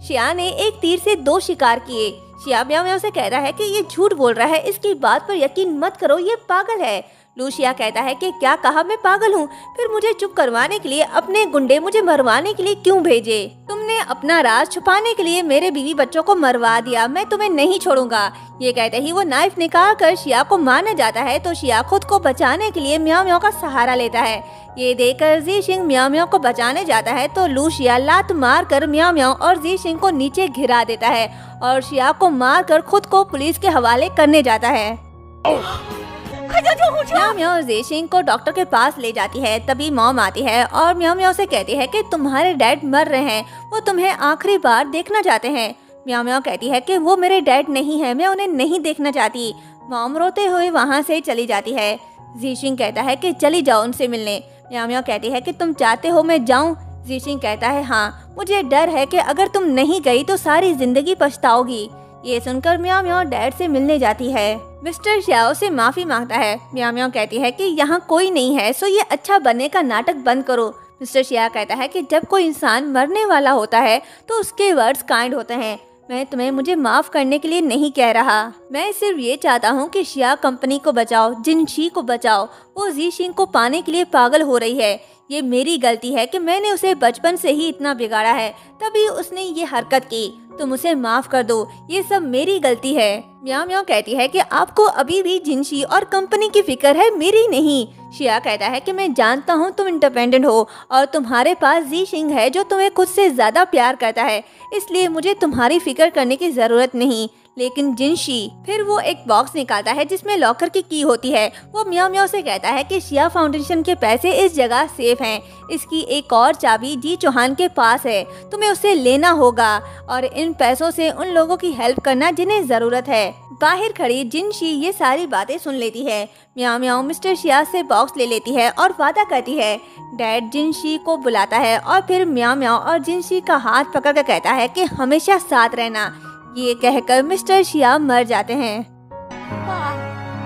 शिया ने एक तीर से 2 शिकार किए। शिया म्याओ म्याओ से कहता है कि ये झूठ बोल रहा है, इसकी बात पर यकीन मत करो, ये पागल है। लूशिया कहता है कि क्या कहा मैं पागल हूँ? फिर मुझे चुप करवाने के लिए अपने गुंडे मुझे मरवाने के लिए क्यों भेजे? तुमने अपना राज छुपाने के लिए मेरे बीवी बच्चों को मरवा दिया, मैं तुम्हें नहीं छोड़ूंगा। ये कहते ही वो नाइफ निकाल कर शिया को मारने जाता है तो शिया खुद को बचाने के लिए म्याओ म्याओ का सहारा लेता है। ये देखकर जीशिंग म्याओ म्याओ को बचाने जाता है तो लूशिया लात मार कर म्याओ म्याओ और जीशिंग को नीचे गिरा देता है और शिया को मार कर खुद को पुलिस के हवाले करने जाता है। म्याओ म्याओ जीशिंग को डॉक्टर के पास ले जाती है। तभी मॉम आती है और म्याओ म्याओ से कहती है कि तुम्हारे डैड मर रहे हैं, वो तुम्हें आखिरी बार देखना चाहते हैं। म्याओ म्याओ कहती है कि वो मेरे डैड नहीं है, मैं उन्हें नहीं देखना चाहती। मॉम रोते हुए वहाँ से चली जाती है। जीशिंग कहता है कि चली जाओ उनसे मिलने। म्याओ म्याओ कहती है कि तुम चाहते हो मैं जाऊँ? जीशिंग कहता है हाँ, मुझे डर है कि अगर तुम नहीं गई तो सारी जिंदगी पछताओगी। ये सुनकर म्याओ म्याओ डैड से मिलने जाती है। मिस्टर शियाओ से माफी मांगता है। म्याओ म्याओ कहती है कि यहाँ कोई नहीं है, सो ये अच्छा बनने का नाटक बंद करो। मिस्टर शिया कहता है कि जब कोई इंसान मरने वाला होता है तो उसके वर्ड्स काइंड होते हैं। मैं तुम्हें मुझे माफ करने के लिए नहीं कह रहा, मैं सिर्फ ये चाहता हूँ कि शिया कंपनी को बचाओ, जिनशी को बचाओ। वो जीशिंग को पाने के लिए पागल हो रही है। ये मेरी गलती है कि मैंने उसे बचपन से ही इतना बिगाड़ा है, तभी उसने ये हरकत की। तुम उसे माफ कर दो, ये सब मेरी गलती है। म्याओ म्याओ कहती है कि आपको अभी भी जिनशी और कंपनी की फिक्र है, मेरी नहीं। शिया कहता है कि मैं जानता हूँ तुम इंडिपेंडेंट हो और तुम्हारे पास जीशिंग है जो तुम्हें खुद से ज्यादा प्यार करता है, इसलिए मुझे तुम्हारी फिक्र करने की जरूरत नहीं। लेकिन जिनशी, फिर वो एक बॉक्स निकालता है जिसमें लॉकर की की होती है। वो म्याओ म्याओ से कहता है कि शिया फाउंडेशन के पैसे इस जगह सेफ हैं। इसकी एक और चाबी जी चौहान के पास है, तुम्हें उसे लेना होगा और इन पैसों से उन लोगों की हेल्प करना जिन्हें जरूरत है। बाहर खड़ी जिनशी ये सारी बातें सुन लेती है। म्याओ म्याओ मिस्टर शिया से बॉक्स ले लेती है और वादा करती है। डैड जिनशी को बुलाता है और फिर म्याओ म्याओ और जिनशी का हाथ पकड़ कर कहता है कि हमेशा साथ रहना। ये कहकर मिस्टर शिया मर जाते हैं।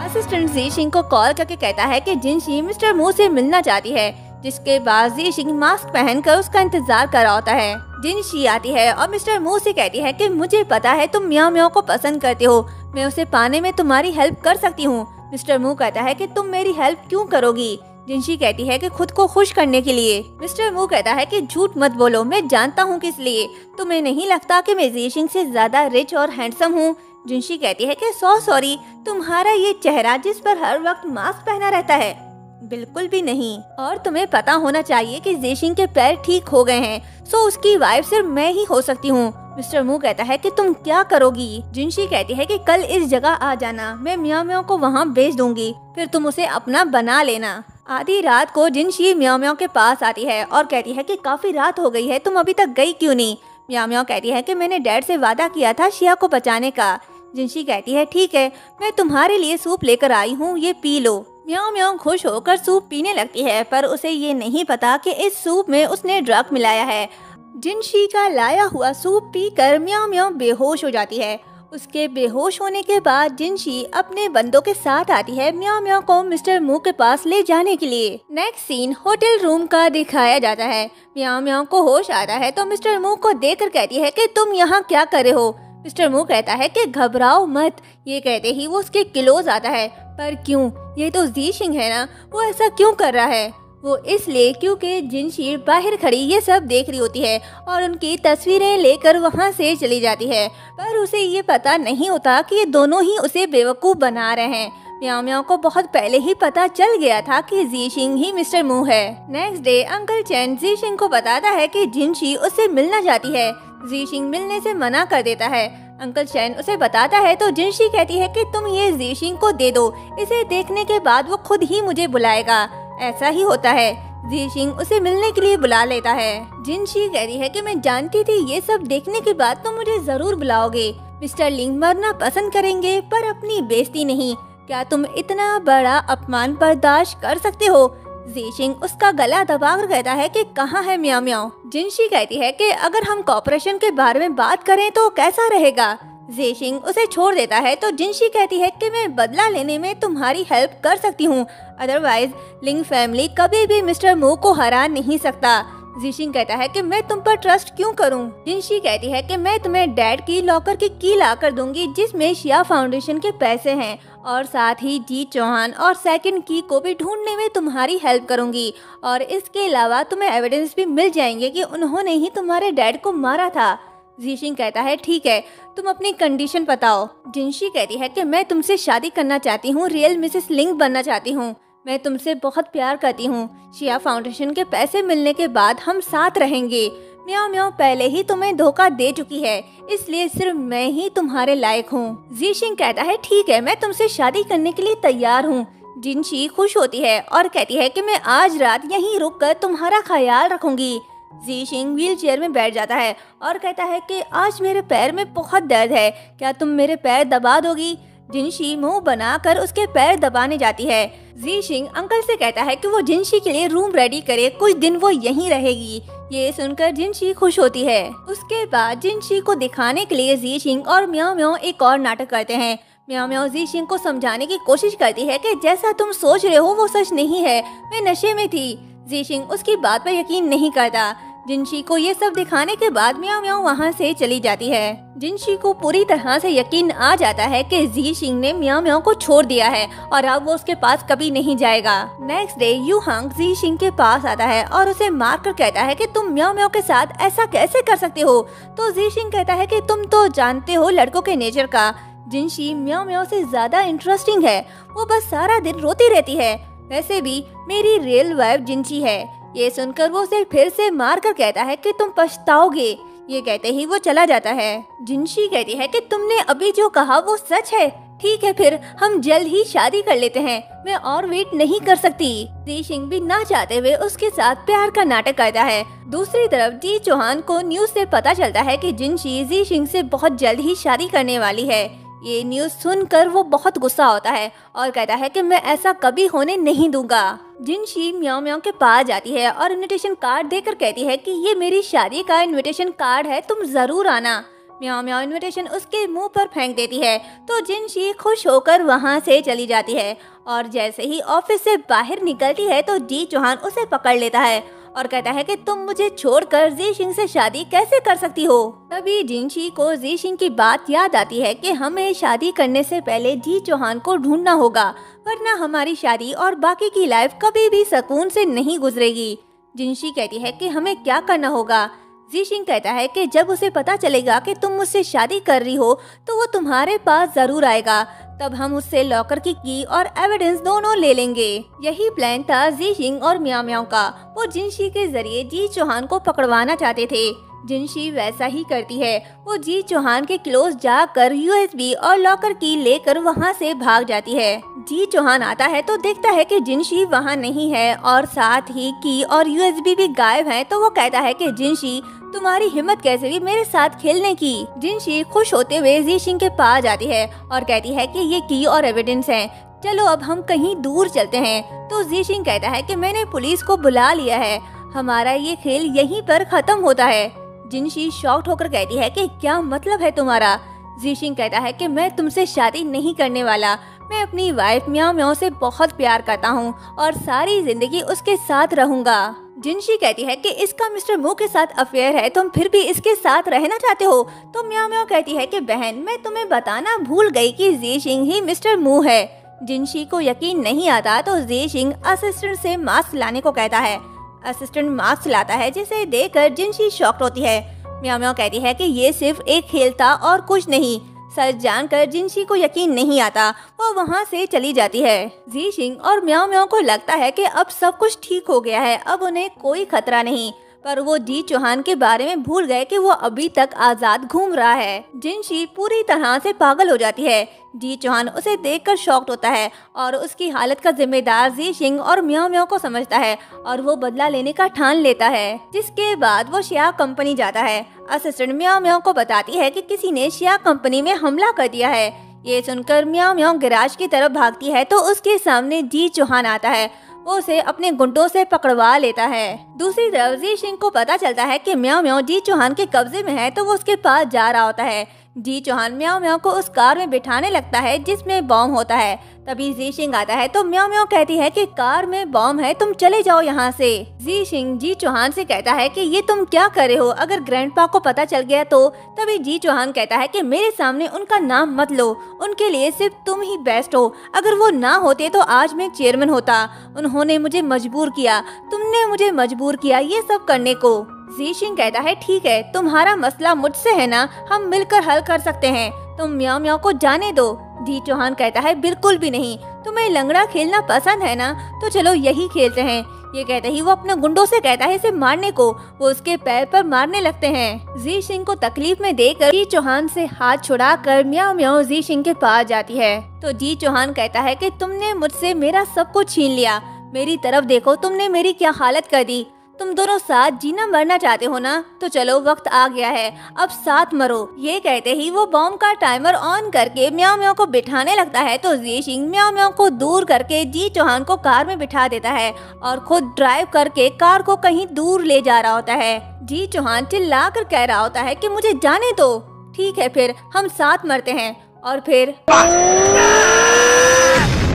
असिस्टेंट जीशिंग को कॉल करके कहता है कि जिनशी मिस्टर मू से मिलना चाहती है, जिसके बाद जीशिंग मास्क पहनकर उसका इंतजार कर रहा होता है। जिनशी आती है और मिस्टर मू से कहती है कि मुझे पता है तुम म्याओ म्याओ को पसंद करते हो, मैं उसे पाने में तुम्हारी हेल्प कर सकती हूँ। मिस्टर मू कहता है कि तुम मेरी हेल्प क्यों करोगी? जिनशी कहती है कि खुद को खुश करने के लिए। मिस्टर मू कहता है कि झूठ मत बोलो, मैं जानता हूँ किस लिए। तुम्हें नहीं लगता कि मैं जीशिंग से ज्यादा रिच और हैंडसम हूँ? जिनशी कहती है कि सॉरी, तुम्हारा ये चेहरा जिस पर हर वक्त मास्क पहना रहता है, बिल्कुल भी नहीं। और तुम्हें पता होना चाहिए कि जीशिंग के पैर ठीक हो गए हैं, सो उसकी वाइफ सिर्फ मैं ही हो सकती हूँ। मिस्टर मू कहता है कि तुम क्या करोगी? जिनशी कहती है कि कल इस जगह आ जाना, मैं म्याओ म्याओ को वहाँ भेज दूंगी, फिर तुम उसे अपना बना लेना। आधी रात को जिनशी म्याओ म्याओ के पास आती है और कहती है कि काफी रात हो गई है, तुम अभी तक गई क्यों नहीं? म्याओ म्याओ कहती है कि मैंने डैड से वादा किया था शिया को बचाने का। जिनशी कहती है ठीक है, मैं तुम्हारे लिए सूप लेकर आई हूँ, ये पी लो। म्याओ म्याओ खुश होकर सूप पीने लगती है, पर उसे ये नहीं पता कि इस सूप में उसने ड्रग मिलाया है। जिनशी का लाया हुआ सूप पीकर म्याओ म्याओ बेहोश हो जाती है। उसके बेहोश होने के बाद जिनशी अपने बंदों के साथ आती है म्याओ म्याओ को मिस्टर मू के पास ले जाने के लिए। नेक्स्ट सीन होटल रूम का दिखाया जाता है। म्याओ म्याओ को होश आता है तो मिस्टर मू को देखकर कहती है कि तुम यहाँ क्या कर रहे हो? मिस्टर मू कहता है कि घबराओ मत। ये कहते ही वो उसके क्लोज आता है। पर क्यों? ये तो जीशिंग है ना, वो ऐसा क्यों कर रहा है? वो इसलिए क्योंकि जिनशी बाहर खड़ी ये सब देख रही होती है और उनकी तस्वीरें लेकर वहाँ से चली जाती है। पर उसे ये पता नहीं होता कि ये दोनों ही उसे बेवकूफ़ बना रहे हैं। म्याओ म्याओ को बहुत पहले ही पता चल गया था कि जीशिंग ही मिस्टर मू है। नेक्स्ट डे अंकल चैन जीशिंग को बताता है कि जिनशी उससे मिलना चाहती है। जीशिंग मिलने से मना कर देता है। अंकल चैन उसे बताता है तो जिनशी कहती है कि तुम ये जीशिंग को दे दो, इसे देखने के बाद वो खुद ही मुझे बुलाएगा। ऐसा ही होता है। जीशिंग उसे मिलने के लिए बुला लेता है। जिनशी कहती है कि मैं जानती थी ये सब देखने के बाद तुम मुझे जरूर बुलाओगे। मिस्टर लिंग मरना पसंद करेंगे पर अपनी बेइज्जती नहीं। क्या तुम इतना बड़ा अपमान बर्दाश्त कर सकते हो? जीशिंग उसका गला दबाकर कहता है कि कहाँ है म्याओ म्याओ? जिनशी कहती है कि अगर हम कॉपरेशन के बारे में बात करें तो कैसा रहेगा? जीशिंग उसे छोड़ देता है तो जिनशी कहती है कि मैं बदला लेने में तुम्हारी हेल्प कर सकती हूँ, अदरवाइज लिंग फैमिली कभी भी मिस्टर मू को हरा नहीं सकता। जीशिंग कहता है कि मैं तुम पर ट्रस्ट क्यों करूं? जिनशी कहती है कि मैं तुम्हें डैड की लॉकर की की ला कर दूंगी जिसमें शिया फाउंडेशन के पैसे हैं, और साथ ही जी चौहान और सेकंड की को भी ढूंढने में तुम्हारी हेल्प करूंगी, और इसके अलावा तुम्हें एविडेंस भी मिल जाएंगे कि उन्होंने ही तुम्हारे डैड को मारा था। जीशिंग कहता है ठीक है, तुम अपनी कंडीशन बताओ। जिनशी कहती है कि मैं तुमसे शादी करना चाहती हूँ, रियल मिसेस लिंग बनना चाहती हूँ, मैं तुमसे बहुत प्यार करती हूँ। शिया फाउंडेशन के पैसे मिलने के बाद हम साथ रहेंगे। म्याओ म्याओ पहले ही तुम्हें धोखा दे चुकी है, इसलिए सिर्फ मैं ही तुम्हारे लायक हूँ। जीशिंग कहता है ठीक है, मैं तुमसे शादी करने के लिए तैयार हूँ। जिनशी खुश होती है और कहती है कि मैं आज रात यहीं रुककर तुम्हारा ख्याल रखूंगी। जीशिंग व्हील चेयर में बैठ जाता है और कहता है कि आज मेरे पैर में बहुत दर्द है, क्या तुम मेरे पैर दबा दोगी? जिनशी मुंह बनाकर उसके पैर दबाने जाती है। जीशिंग अंकल से कहता है कि वो जिनशी के लिए रूम रेडी करे, कुछ दिन वो यहीं रहेगी। ये सुनकर जिनशी खुश होती है। उसके बाद जिनशी को दिखाने के लिए जीशिंग और म्याओ म्याओ एक और नाटक करते हैं। म्याओ म्याओ जीशिंग को समझाने की कोशिश करती है कि जैसा तुम सोच रहे हो वो सच नहीं है, मैं नशे में थी। जीशिंग उसकी बात पर यकीन नहीं करता। जिनशी को ये सब दिखाने के बाद म्याओ म्याओ वहाँ से चली जाती है। जिनशी को पूरी तरह से यकीन आ जाता है कि जीशिंग ने म्याओ म्याओ को छोड़ दिया है और अब वो उसके पास कभी नहीं जाएगा। नेक्स्ट डे यूहांग जीशिंग के पास आता है और उसे मारकर कहता है कि तुम म्याओ म्याओ के साथ ऐसा कैसे कर सकते हो? तो जीशिंग कहता है कि तुम तो जानते हो लड़कों के नेचर का, जिनशी म्याओ म्याओ से ज्यादा इंटरेस्टिंग है, वो बस सारा दिन रोती रहती है। वैसे भी मेरी रियल वाइफ जिनशी है। ये सुनकर वो उसे फिर से मार कर कहता है कि तुम पछताओगे। ये कहते ही वो चला जाता है। जिनशी कहती है कि तुमने अभी जो कहा वो सच है। ठीक है, फिर हम जल्द ही शादी कर लेते हैं, मैं और वेट नहीं कर सकती। जीशिंग भी ना चाहते हुए उसके साथ प्यार का नाटक करता है। दूसरी तरफ जी चौहान को न्यूज से पता चलता है कि जिनशी जीशिंग से बहुत जल्द ही शादी करने वाली है। ये न्यूज सुनकर वो बहुत गुस्सा होता है और कहता है कि मैं ऐसा कभी होने नहीं दूंगा। जिनशी म्याओ म्याओ के पास जाती है और इनविटेशन कार्ड देकर कहती है कि ये मेरी शादी का इनविटेशन कार्ड है, तुम जरूर आना। म्याओ म्याओ इनविटेशन उसके मुंह पर फेंक देती है तो जिनशी खुश होकर वहाँ से चली जाती है और जैसे ही ऑफिस से बाहर निकलती है तो जी चौहान उसे पकड़ लेता है और कहता है कि तुम मुझे छोड़कर ज़ीशिंग से शादी कैसे कर सकती हो। तभी जिनशी को ज़ीशिंग की बात याद आती है कि हमें शादी करने से पहले जी चौहान को ढूंढना होगा, वरना हमारी शादी और बाकी की लाइफ कभी भी सुकून से नहीं गुजरेगी। जिनशी कहती है कि हमें क्या करना होगा। ज़ीशिंग कहता है कि जब उसे पता चलेगा कि तुम मुझसे शादी कर रही हो तो वो तुम्हारे पास जरूर आएगा, तब हम उससे लॉकर की और एविडेंस दोनों ले लेंगे। यही प्लान था ज़ीशिंग और म्याओ म्याओ का। वो जिनशी के जरिए जी चौहान को पकड़वाना चाहते थे। जिनशी वैसा ही करती है। वो जी चौहान के क्लोज जाकर यूएसबी और लॉकर की लेकर वहाँ से भाग जाती है। जी चौहान आता है तो देखता है कि जिनशी वहाँ नहीं है और साथ ही की और यूएसबी भी गायब हैं। तो वो कहता है कि जिनशी, तुम्हारी हिम्मत कैसे हुई मेरे साथ खेलने की। जिनशी खुश होते हुए ज़ीशिंग के पास जाती है और कहती है कि ये की और एविडेंस हैं, चलो अब हम कहीं दूर चलते हैं। तो ज़ीशिंग कहता है कि मैंने पुलिस को बुला लिया है, हमारा ये खेल यहीं पर खत्म होता है। जिनशी शॉक्ड होकर कहती है कि क्या मतलब है तुम्हारा। ज़ीशिंग कहता है कि मैं तुमसे शादी नहीं करने वाला, मैं अपनी वाइफ म्याओ म्याओ से बहुत प्यार करता हूँ और सारी जिंदगी उसके साथ रहूंगा। जिनशी कहती है कि इसका मिस्टर मू के साथ अफेयर है, तुम फिर भी इसके साथ रहना चाहते हो। तो म्याओ म्याओ कहती है कि बहन, मैं तुम्हें बताना भूल गई कि ज़ीशिंग ही मिस्टर मू है। जिनशी को यकीन नहीं आता तो ज़ीशिंग असिस्टेंट से मास्क लाने को कहता है। असिस्टेंट मास्क लाता है जिसे देखकर जिनशी शॉक्ड होती है। म्याओ म्याओ कहती है कि ये सिर्फ एक खेल था और कुछ नहीं। सच जानकर जिनशी को यकीन नहीं आता, वो वहाँ से चली जाती है। ज़ीशिंग और म्याओ म्याओ को लगता है कि अब सब कुछ ठीक हो गया है, अब उन्हें कोई खतरा नहीं, पर वो जी चौहान के बारे में भूल गए कि वो अभी तक आजाद घूम रहा है। जिनशी पूरी तरह से पागल हो जाती है। जी चौहान उसे देखकर शॉक्ड होता है और उसकी हालत का जिम्मेदार ज़ीशिंग और म्याओ म्याओ को समझता है और वो बदला लेने का ठान लेता है। जिसके बाद वो शिया कंपनी जाता है। असिस्टेंट म्याओ म्याओ को बताती है कि किसी ने शिया कंपनी में हमला कर दिया है। ये सुनकर म्याओ म्याओ गैराज की तरफ भागती है तो उसके सामने जी चौहान आता है। वो उसे अपने गुंडों से पकड़वा लेता है। दूसरी तरफ ज़ीशिंग को पता चलता है कि म्याओ म्याओ जी चौहान के कब्जे में है तो वो उसके पास जा रहा होता है। जी चौहान म्याओ म्याओ को उस कार में बिठाने लगता है जिसमें बॉम्ब होता है। तभी ज़ीशिंग आता है तो म्याओ म्याओ कहती है कि कार में बॉम्ब है, तुम चले जाओ यहाँ से। ज़ीशिंग जी चौहान से कहता है कि ये तुम क्या कर रहे हो, अगर ग्रैंडपा को पता चल गया तो। तभी जी चौहान कहता है कि मेरे सामने उनका नाम मत लो, उनके लिए सिर्फ तुम ही बेस्ट हो। अगर वो ना होते तो आज मैं चेयरमैन होता, उन्होंने मुझे मजबूर किया, तुमने मुझे मजबूर किया ये सब करने को। ज़ीशिंग कहता है ठीक है, तुम्हारा मसला मुझसे है ना, हम मिलकर हल कर सकते हैं, तुम म्याओ म्याओ को जाने दो। जी चौहान कहता है बिल्कुल भी नहीं, तुम्हें लंगड़ा खेलना पसंद है ना, तो चलो यही खेलते हैं। ये कहते ही वो अपने गुंडों से कहता है इसे मारने को। वो उसके पैर पर मारने लगते हैं। ज़ीशिंग को तकलीफ में देखकर जी चौहान से हाथ छुड़ाकर म्याओ म्याओ ज़ीशिंग के पास जाती है। तो जी चौहान कहता है कि तुमने मुझसे मेरा सब कुछ छीन लिया, मेरी तरफ देखो, तुमने मेरी क्या हालत कर दी। तुम दोनों साथ जीना मरना चाहते हो ना, तो चलो वक्त आ गया है, अब साथ मरो। ये कहते ही वो बॉम्ब का टाइमर ऑन करके म्याओ म्याओ को बिठाने लगता है। तो ज़ीशिंग म्याओ म्याओ को दूर करके जी चौहान को कार में बिठा देता है और खुद ड्राइव करके कार को कहीं दूर ले जा रहा होता है। जी चौहान चिल्ला कर कह रहा होता है कि मुझे जाने दो, ठीक है फिर हम साथ मरते हैं। और फिर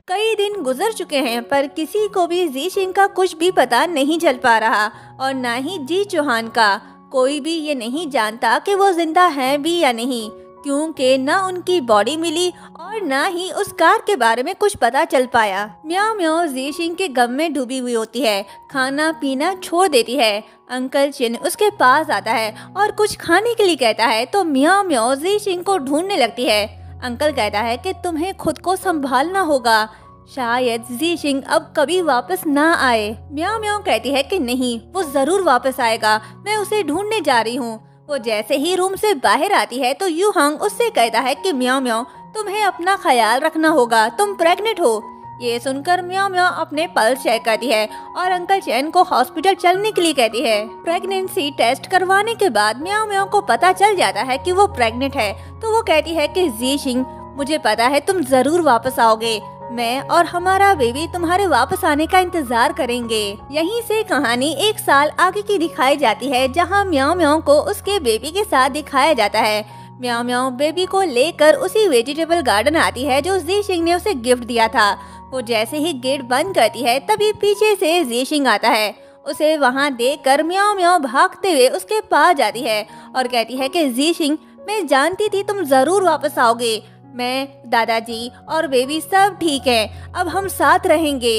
कई दिन गुजर चुके हैं पर किसी को भी ज़ीशिंग का कुछ भी पता नहीं चल पा रहा और ना ही जी चौहान का। कोई भी ये नहीं जानता कि वो जिंदा हैं भी या नहीं, क्योंकि ना उनकी बॉडी मिली और ना ही उस कार के बारे में कुछ पता चल पाया। म्याओ म्याओ ज़ीशिंग के गम में डूबी हुई होती है, खाना पीना छोड़ देती है। अंकल चिन उसके पास आता है और कुछ खाने के लिए कहता है तो म्याओ म्याओ ज़ीशिंग को ढूंढने लगती है। अंकल कहता है कि तुम्हें खुद को संभालना होगा, शायद ज़ीशिंग अब कभी वापस ना आए। म्याओ म्याओ कहती है कि नहीं, वो जरूर वापस आएगा, मैं उसे ढूंढने जा रही हूँ। वो जैसे ही रूम से बाहर आती है तो यू हंग उससे कहता है कि म्याओ म्याओ तुम्हें अपना ख्याल रखना होगा, तुम प्रेग्नेंट हो। ये सुनकर म्याओ म्याओ अपने पल्स चेक करती है और अंकल चैन को हॉस्पिटल चलने के लिए कहती है। प्रेगनेंसी टेस्ट करवाने के बाद म्याओ म्याओ को पता चल जाता है कि वो प्रेग्नेंट है। तो वो कहती है कि ज़ीशिंग मुझे पता है तुम जरूर वापस आओगे, मैं और हमारा बेबी तुम्हारे वापस आने का इंतजार करेंगे। यहीं से कहानी 1 साल आगे की दिखाई जाती है, जहां म्याओ म्याओ को उसके बेबी के साथ दिखाया जाता है। म्याओ म्याओ बेबी को लेकर उसी वेजिटेबल गार्डन आती है जो ज़ीशिंग ने उसे गिफ्ट दिया था। वो जैसे ही गेट बंद करती है तभी पीछे से ज़ीशिंग आता है। उसे वहाँ देखकर म्याओ म्याओ भागते हुए उसके पास जाती है और कहती है कि ज़ीशिंग, मैं जानती थी तुम जरूर वापस आओगे। मैं, दादाजी और बेबी सब ठीक है, अब हम साथ रहेंगे।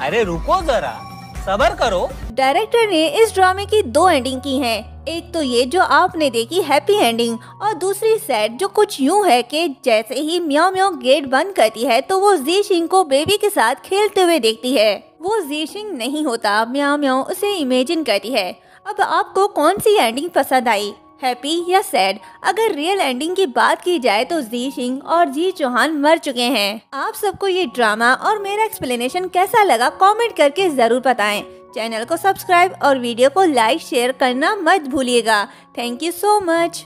अरे रुको जरा, सब्र करो। डायरेक्टर ने इस ड्रामे की 2 एंडिंग की हैं। एक तो ये जो आपने देखी हैप्पी एंडिंग, और दूसरी सैड जो कुछ यूं है कि जैसे ही म्याओ म्याओ गेट बंद करती है तो वो ज़ीशिंग को बेबी के साथ खेलते हुए देखती है। वो ज़ीशिंग नहीं होता, म्याओ म्याओ उसे इमेजिन करती है। अब आपको कौन सी एंडिंग पसंद आई, हैप्पी या सैड? अगर रियल एंडिंग की बात की जाए तो ज़ीशिंग और जी चौहान मर चुके हैं। आप सबको ये ड्रामा और मेरा एक्सप्लेनेशन कैसा लगा कमेंट करके जरूर बताएं। चैनल को सब्सक्राइब और वीडियो को लाइक शेयर करना मत भूलिएगा। Thank you so much.